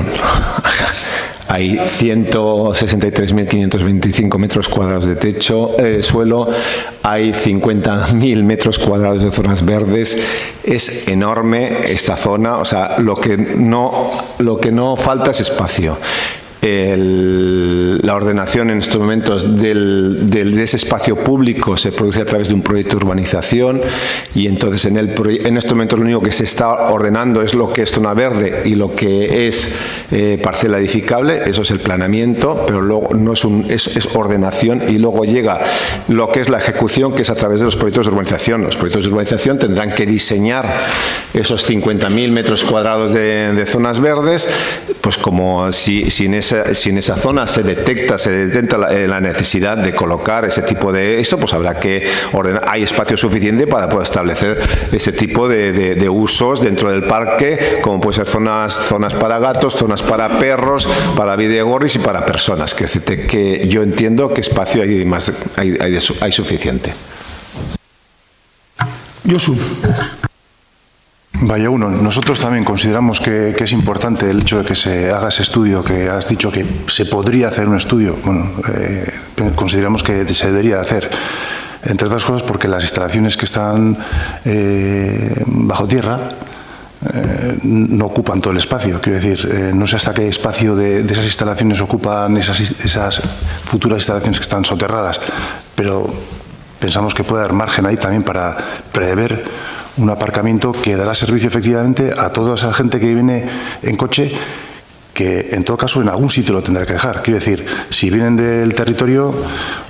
hay 163.525 metros cuadrados de techo, suelo, hay 50.000 metros cuadrados de zonas verdes. Es enorme esta zona, o sea, lo que no falta es espacio. La ordenación en estos momentos de ese espacio público se produce a través de un proyecto de urbanización, y entonces en estos momentos lo único que se está ordenando es lo que es zona verde y lo que es parcela edificable. Eso es el planeamiento, pero luego no es ordenación, y luego llega lo que es la ejecución, que es a través de los proyectos de urbanización. Los proyectos de urbanización tendrán que diseñar esos 50.000 metros cuadrados de zonas verdes, pues como si en esa zona se detecta la necesidad de colocar ese tipo de esto, pues habrá que ordenar. Hay espacio suficiente para poder establecer ese tipo de usos dentro del parque, como puede ser zonas para gatos, zonas para perros, para videgorris y para personas. Que yo entiendo que espacio hay suficiente. Josu. Vaya uno, nosotros también consideramos que es importante el hecho de que se haga ese estudio, que has dicho que se podría hacer un estudio. Bueno, consideramos que se debería hacer, entre otras cosas porque las instalaciones que están bajo tierra no ocupan todo el espacio. Quiero decir, no sé hasta qué espacio de esas instalaciones ocupan esas futuras instalaciones que están soterradas, pero pensamos que puede haber margen ahí también para prever un aparcamiento que dará servicio efectivamente a toda esa gente que viene en coche, que en todo caso en algún sitio lo tendrá que dejar. Quiero decir, si vienen del territorio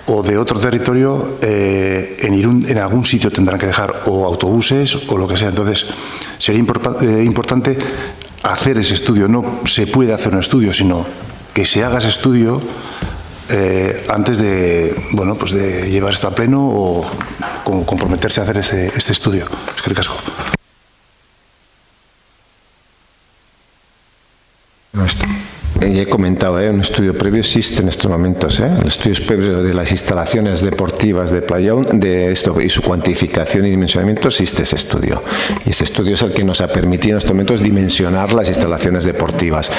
o de otro territorio, en Irún en algún sitio tendrán que dejar o autobuses o lo que sea. Entonces sería importante hacer ese estudio. No se puede hacer un estudio, sino que se haga ese estudio antes de, bueno, pues de llevar esto a pleno o comprometerse a hacer este estudio. Es que casco. Ya he comentado, un estudio previo existe en estos momentos. El estudio previo de las instalaciones deportivas de Playón, y su cuantificación y dimensionamiento, existe ese estudio. Y ese estudio es el que nos ha permitido en estos momentos dimensionar las instalaciones deportivas.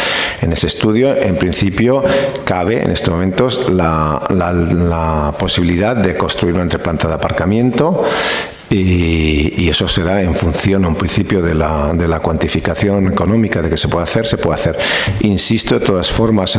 En ese estudio, en principio, cabe en estos momentos la posibilidad de construir una entreplanta de aparcamiento. Y eso será en función, en principio, de la cuantificación económica de que se puede hacer. Insisto, de todas formas,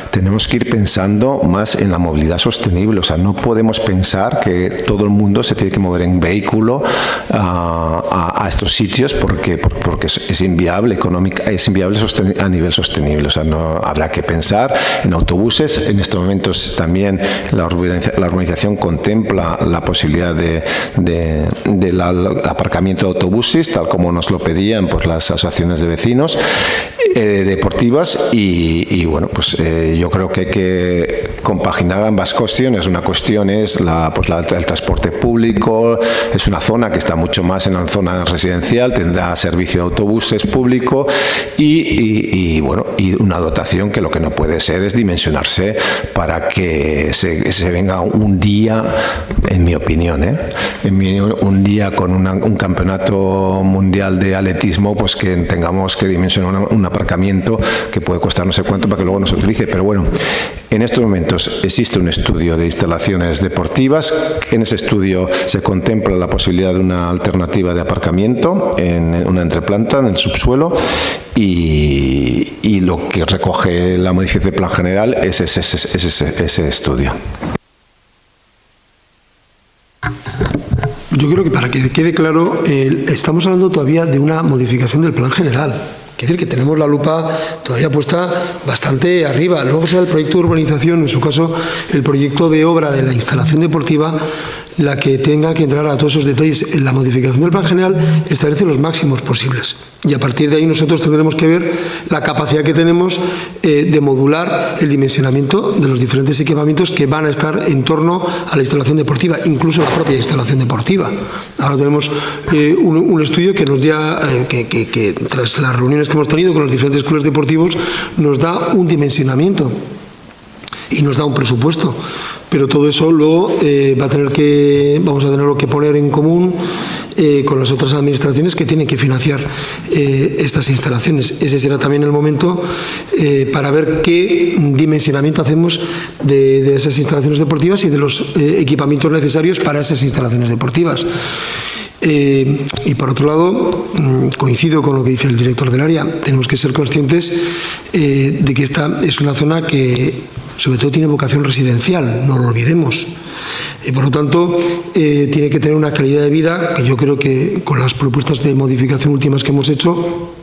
tenemos que ir pensando más en la movilidad sostenible. O sea, no podemos pensar que todo el mundo se tiene que mover en vehículo a estos sitios porque es inviable es inviable a nivel sostenible. O sea, no habrá que pensar en autobuses. En estos momentos también la urbanización contempla la posibilidad del aparcamiento de autobuses, tal como nos lo pedían pues las asociaciones de vecinos deportivas, y bueno, pues yo creo que hay que compaginar ambas cuestiones. Una cuestión es el transporte público. Es una zona que está mucho más en la zona residencial, tendrá servicio de autobuses público y una dotación que lo que no puede ser es dimensionarse para que se venga un día, en mi opinión, un día con un campeonato mundial de atletismo, pues que tengamos que dimensionar un aparcamiento que puede costar no sé cuánto para que luego no se utilice. Pero bueno, en estos momentos existe un estudio de instalaciones deportivas. En ese estudio se contempla la posibilidad de una alternativa de aparcamiento en una entreplanta en el subsuelo, y lo que recoge la modificación del plan general es ese estudio. Yo creo que para que quede claro, estamos hablando todavía de una modificación del plan general. Es decir, que tenemos la lupa todavía puesta bastante arriba. Luego será el proyecto de urbanización, en su caso, el proyecto de obra de la instalación deportiva, la que tenga que entrar a todos esos detalles. En la modificación del plan general establece los máximos posibles. Y a partir de ahí nosotros tendremos que ver la capacidad que tenemos de modular el dimensionamiento de los diferentes equipamientos que van a estar en torno a la instalación deportiva, incluso la propia instalación deportiva. Ahora tenemos un estudio que nos da, que tras las reuniones que hemos tenido con los diferentes clubes deportivos, nos da un dimensionamiento y nos da un presupuesto. Pero todo eso luego vamos a tenerlo que poner en común con las otras administraciones que tienen que financiar estas instalaciones. Ese será también el momento para ver qué dimensionamiento hacemos de esas instalaciones deportivas y de los equipamientos necesarios para esas instalaciones deportivas. Y por otro lado, coincido con lo que dice el director del área, tenemos que ser conscientes de que esta es una zona que sobre todo tiene vocación residencial, no lo olvidemos, y por lo tanto tiene que tener una calidad de vida que yo creo que con las propuestas de modificación últimas que hemos hecho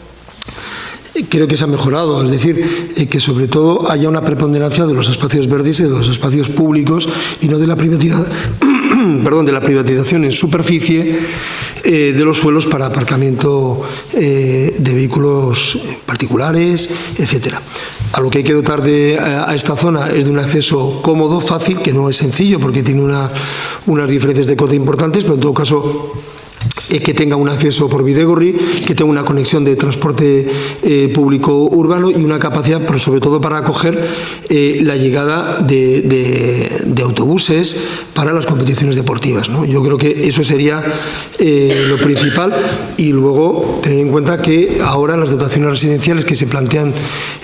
creo que se ha mejorado, es decir, que sobre todo haya una preponderancia de los espacios verdes y de los espacios públicos y no de la privatización en superficie de los suelos para aparcamiento de vehículos particulares, etcétera. A lo que hay que dotar a esta zona es de un acceso cómodo, fácil, que no es sencillo porque tiene unas diferencias de coste importantes, pero en todo caso que tenga un acceso por Bidegorri, que tenga una conexión de transporte público urbano y una capacidad, pero sobre todo para acoger la llegada de autobuses para las competiciones deportivas, ¿no? Yo creo que eso sería lo principal, y luego tener en cuenta que ahora las dotaciones residenciales que se plantean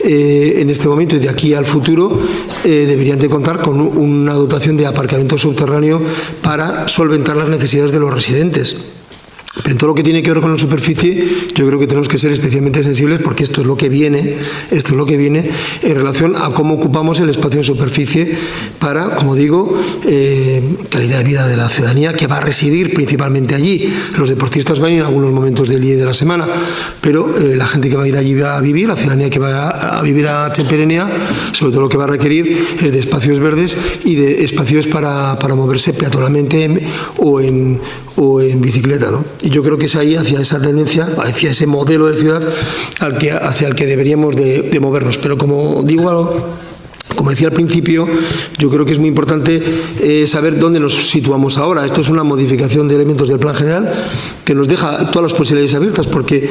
en este momento y de aquí al futuro deberían de contar con una dotación de aparcamiento subterráneo para solventar las necesidades de los residentes. Pero en todo lo que tiene que ver con la superficie, yo creo que tenemos que ser especialmente sensibles porque esto es lo que viene en relación a cómo ocupamos el espacio en superficie para, como digo, calidad de vida de la ciudadanía que va a residir principalmente allí. Los deportistas van a ir en algunos momentos del día y de la semana, pero la gente que va a ir allí a vivir, la ciudadanía que va a vivir a Txeperenea, sobre todo lo que va a requerir es de espacios verdes y de espacios para moverse peatonalmente o en bicicleta, ¿no? Y yo creo que es ahí, hacia esa tendencia, hacia ese modelo de ciudad hacia el que deberíamos de movernos. Pero como digo, como decía al principio, yo creo que es muy importante saber dónde nos situamos ahora. Esto es una modificación de elementos del plan general que nos deja todas las posibilidades abiertas porque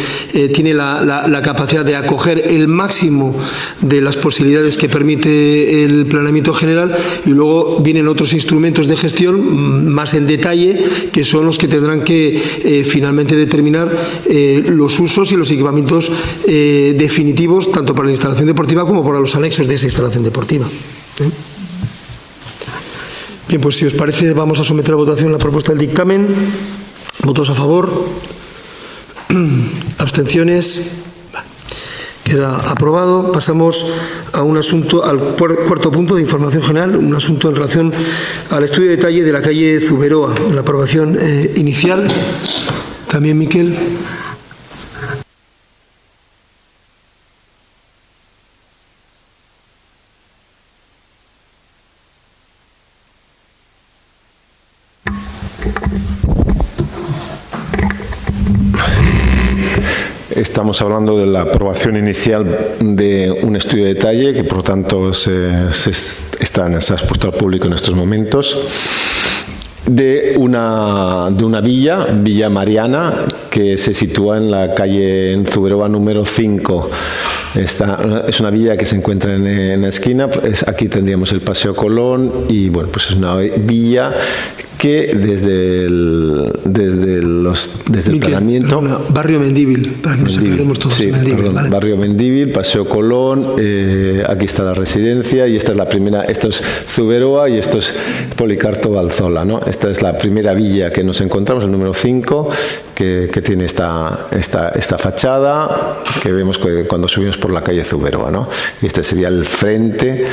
tiene la capacidad de acoger el máximo de las posibilidades que permite el planeamiento general, y luego vienen otros instrumentos de gestión más en detalle que son los que tendrán que finalmente determinar los usos y los equipamientos definitivos tanto para la instalación deportiva como para los anexos de esa instalación deportiva. Bien, pues si os parece vamos a someter a votación la propuesta del dictamen. ¿Votos a favor? ¿Abstenciones? Queda aprobado. Pasamos a un asunto, al cuarto punto de información general, un asunto en relación al estudio de detalle de la calle Zuberoa, la aprobación inicial. También Miquel. Estamos hablando de la aprobación inicial de un estudio de detalle que, por lo tanto, se ha expuesto al público en estos momentos, de una Villa Mariana, que se sitúa en la calle en Zuberoa número 5. Es una villa que se encuentra en la esquina. Aquí tendríamos el Paseo Colón y, bueno, pues es una villa que desde el planeamiento... Barrio Mendívil, para que nos aclaremos todos. Sí, Mendívil, ¿vale? Barrio Mendívil, Paseo Colón, aquí está la residencia y esta es la primera, esto es Zuberoa y esto es Policarto Balzola, ¿no? Esta es la primera villa que nos encontramos, el número 5, que tiene esta fachada que vemos cuando subimos por la calle Zuberoa, ¿no? Y este sería el frente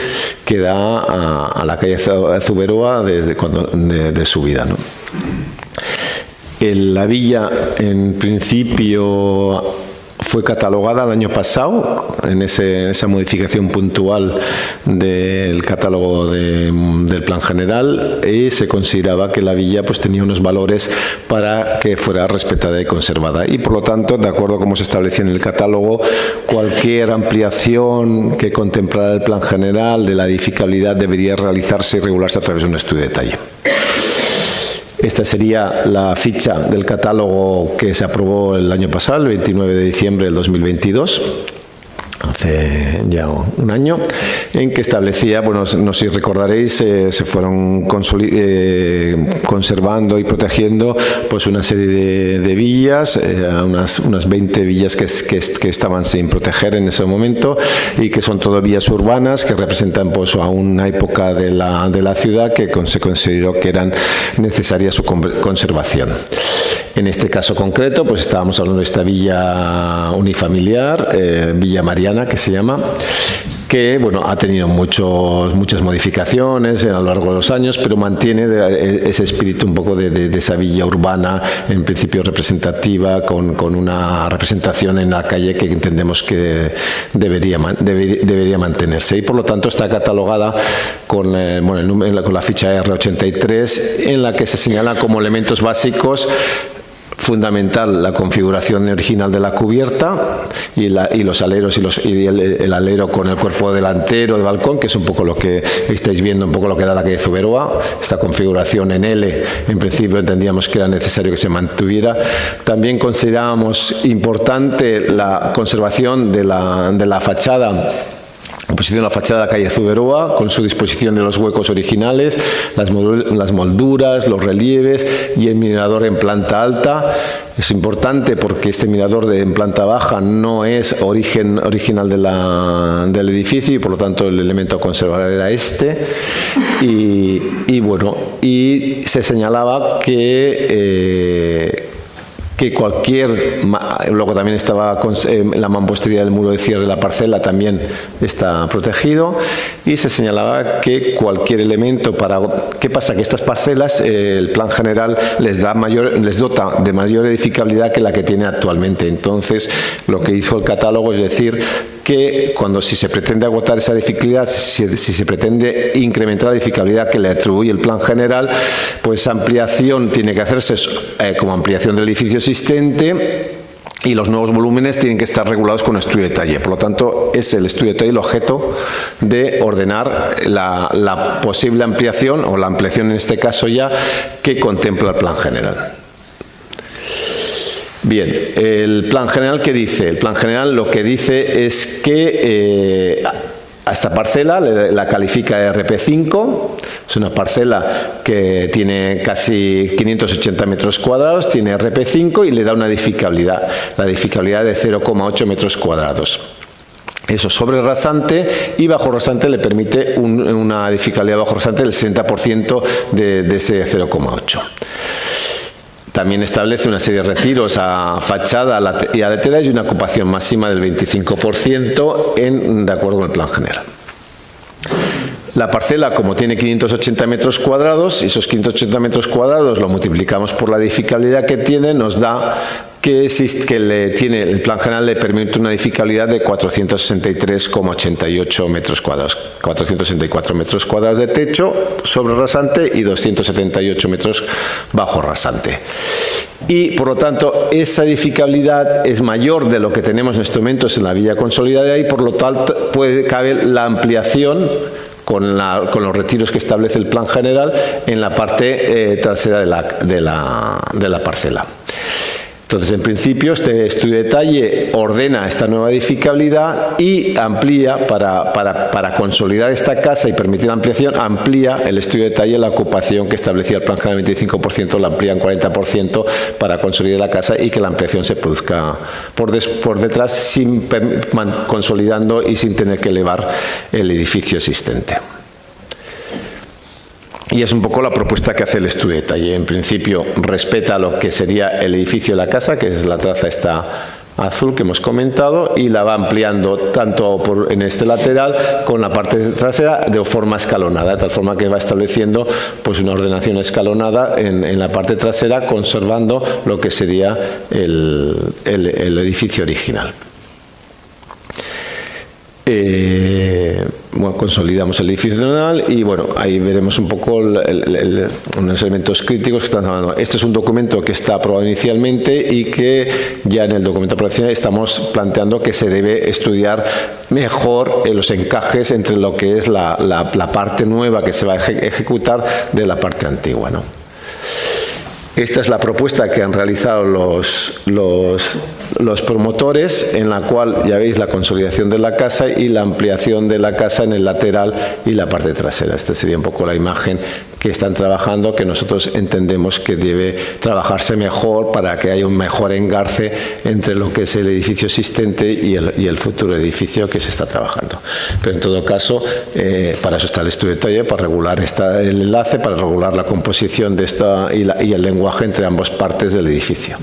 que da a la calle Zuberoa de subida, ¿no? La villa, en principio, fue catalogada el año pasado en esa modificación puntual del catálogo del plan general, y se consideraba que la villa pues tenía unos valores para que fuera respetada y conservada, y por lo tanto, de acuerdo a cómo se establecía en el catálogo, cualquier ampliación que contemplara el plan general de la edificabilidad debería realizarse y regularse a través de un estudio de detalle. Esta sería la ficha del catálogo que se aprobó el año pasado, el 29 de diciembre del 2022. hace ya un año, en que establecía, bueno, no sé si recordaréis, se fueron conservando y protegiendo pues una serie de villas, unas 20 villas que estaban sin proteger en ese momento y que son todo villas urbanas que representan pues a una época de la ciudad que se consideró que eran necesarias su conservación. En este caso concreto, pues estábamos hablando de esta villa unifamiliar, Villa Mariana, que se llama, que bueno, ha tenido muchas modificaciones a lo largo de los años, pero mantiene ese espíritu un poco de esa villa urbana, en principio representativa, con una representación en la calle que entendemos que debería mantenerse. Y por lo tanto está catalogada con la ficha R83, en la que se señala como elementos básicos fundamental la configuración original de la cubierta y los aleros y el alero con el cuerpo delantero del balcón, que es un poco lo que estáis viendo, un poco lo que da la calle Zuberoa. Esta configuración en L, en principio entendíamos que era necesario que se mantuviera. También considerábamos importante la conservación de la fachada, composición de la fachada de la calle Zuberoa, con su disposición de los huecos originales, las molduras, los relieves y el mirador en planta alta. Es importante porque este mirador en planta baja no es original del edificio y por lo tanto el elemento a conservar era este. Y se señalaba que luego también estaba la mampostería del muro de cierre de la parcela, también está protegido, y se señalaba que cualquier elemento ¿qué pasa? Que estas parcelas, el plan general les dota de mayor edificabilidad que la que tiene actualmente. Entonces, lo que hizo el catálogo es decir que si se pretende agotar esa edificabilidad, si se pretende incrementar la edificabilidad que le atribuye el plan general, pues esa ampliación tiene que hacerse como ampliación del edificio existente y los nuevos volúmenes tienen que estar regulados con estudio de detalle. Por lo tanto, es el estudio de detalle el objeto de ordenar la posible ampliación, o la ampliación en este caso ya, que contempla el plan general. Bien, el plan general, ¿qué dice? El plan general lo que dice es que a esta parcela la califica de RP5, es una parcela que tiene casi 580 metros cuadrados, tiene RP5 y le da una edificabilidad, la edificabilidad de 0,8 metros cuadrados. Eso sobre rasante, y bajo rasante le permite una edificabilidad bajo rasante del 60% de ese 0,8. También establece una serie de retiros a fachada y a lateral y una ocupación máxima del 25% de acuerdo con el plan general. La parcela, como tiene 580 metros cuadrados, y esos 580 metros cuadrados lo multiplicamos por la edificabilidad que tiene, nos da que el plan general le permite una edificabilidad de 463,88 metros cuadrados, 464 metros cuadrados de techo sobre rasante y 278 metros bajo rasante. Y, por lo tanto, esa edificabilidad es mayor de lo que tenemos en estos momentos en la villa consolidada y, por lo tanto, cabe la ampliación con los retiros que establece el plan general en la parte trasera de la parcela. Entonces, en principio, este estudio de detalle ordena esta nueva edificabilidad y amplía, para consolidar esta casa y permitir la ampliación, amplía el estudio de detalle la ocupación que establecía el plan general 25%, la amplía en 40% para consolidar la casa y que la ampliación se produzca por detrás, consolidando y sin tener que elevar el edificio existente. Y es un poco la propuesta que hace el estudio de detalle. En principio, respeta lo que sería el edificio de la casa, que es la traza esta azul que hemos comentado, y la va ampliando tanto en este lateral con la parte trasera de forma escalonada, de tal forma que va estableciendo pues una ordenación escalonada en la parte trasera, conservando lo que sería el edificio original. Consolidamos el edificio nacional y ahí veremos un poco unos elementos críticos que están hablando. Este es un documento que está aprobado inicialmente y que ya en el documento operacional estamos planteando que se debe estudiar mejor los encajes entre lo que es la parte nueva que se va a ejecutar de la parte antigua, ¿no? Esta es la propuesta que han realizado los promotores, en la cual ya veis la consolidación de la casa y la ampliación de la casa en el lateral y la parte trasera. Esta sería un poco la imagen que están trabajando, que nosotros entendemos que debe trabajarse mejor para que haya un mejor engarce entre lo que es el edificio existente y el futuro edificio que se está trabajando. Pero en todo caso, para eso está el estudio de taller, para regular el enlace, para regular la composición de esta y el lenguaje entre ambas partes del edificio.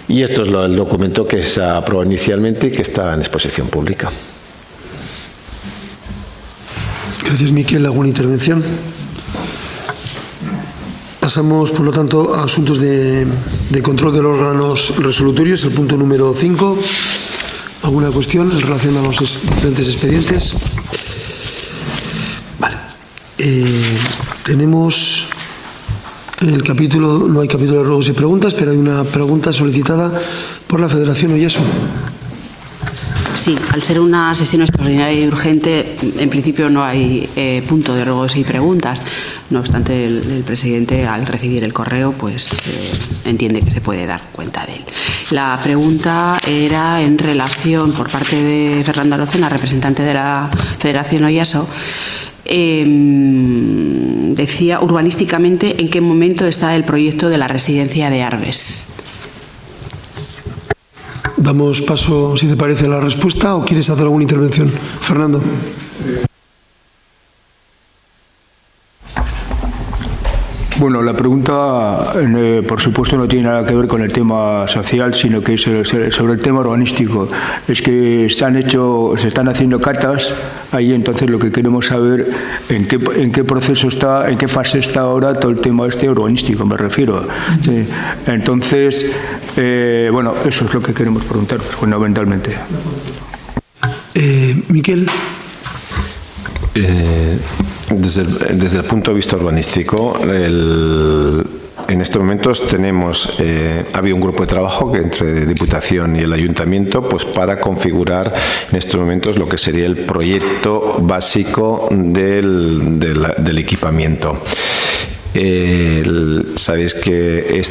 Y esto es el documento que se aprobó inicialmente y que está en exposición pública. Gracias, Miquel. ¿Alguna intervención? Pasamos, por lo tanto, a asuntos de control de los órganos resolutorios, el punto número 5. ¿Alguna cuestión en relación a los diferentes expedientes? Vale. Tenemos el capítulo, no hay capítulo de ruegos y preguntas, pero hay una pregunta solicitada por la Federación Oyaso. Sí, al ser una sesión extraordinaria y urgente, en principio no hay punto de ruegos y preguntas. No obstante, el presidente, al recibir el correo, pues entiende que se puede dar cuenta de él. La pregunta era en relación, por parte de Fernando Arocena, representante de la Federación Oyaso, decía urbanísticamente en qué momento está el proyecto de la residencia de Arbes. Damos paso, si te parece, a la respuesta, o quieres hacer alguna intervención. Fernando. Bueno, la pregunta, por supuesto, no tiene nada que ver con el tema social, sino que es sobre el tema urbanístico. Es que se están haciendo catas ahí, entonces lo que queremos saber en qué proceso está, en qué fase está ahora todo el tema urbanístico, me refiero. Sí. Entonces, bueno, eso es lo que queremos preguntar fundamentalmente. Miquel. Desde el punto de vista urbanístico, en estos momentos ha habido un grupo de trabajo entre Diputación y el Ayuntamiento, pues para configurar en estos momentos lo que sería el proyecto básico del equipamiento. Sabéis que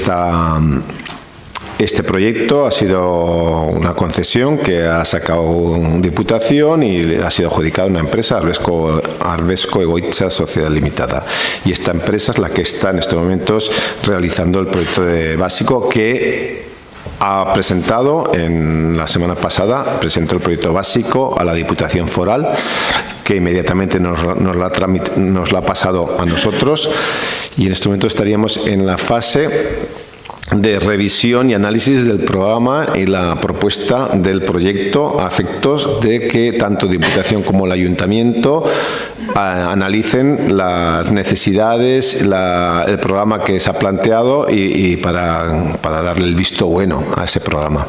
este proyecto ha sido una concesión que ha sacado una Diputación y ha sido adjudicada a una empresa, Arbesco Egoitza Sociedad Limitada. Y esta empresa es la que está en estos momentos realizando el proyecto básico que ha presentado la semana pasada, presentó el proyecto básico a la Diputación Foral, que inmediatamente nos la ha pasado a nosotros, y en este momento estaríamos en la fase de revisión y análisis del programa y la propuesta del proyecto a efectos de que tanto Diputación como el Ayuntamiento analicen las necesidades, el programa que se ha planteado y para darle el visto bueno a ese programa.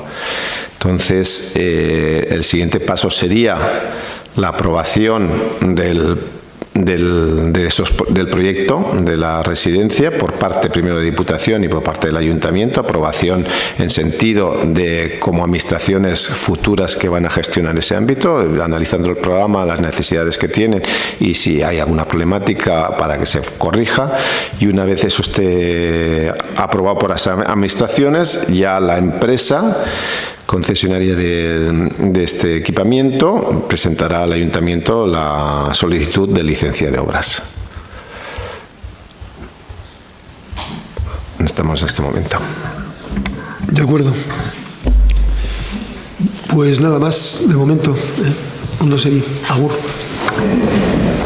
Entonces, el siguiente paso sería la aprobación del proyecto de la residencia por parte primero de Diputación y por parte del Ayuntamiento, aprobación en sentido de como administraciones futuras que van a gestionar ese ámbito, analizando el programa, las necesidades que tienen y si hay alguna problemática para que se corrija, y una vez eso esté aprobado por las administraciones, ya la empresa concesionaria de este equipamiento presentará al Ayuntamiento la solicitud de licencia de obras. Estamos en este momento. De acuerdo. Pues nada más de momento. No sé, agur.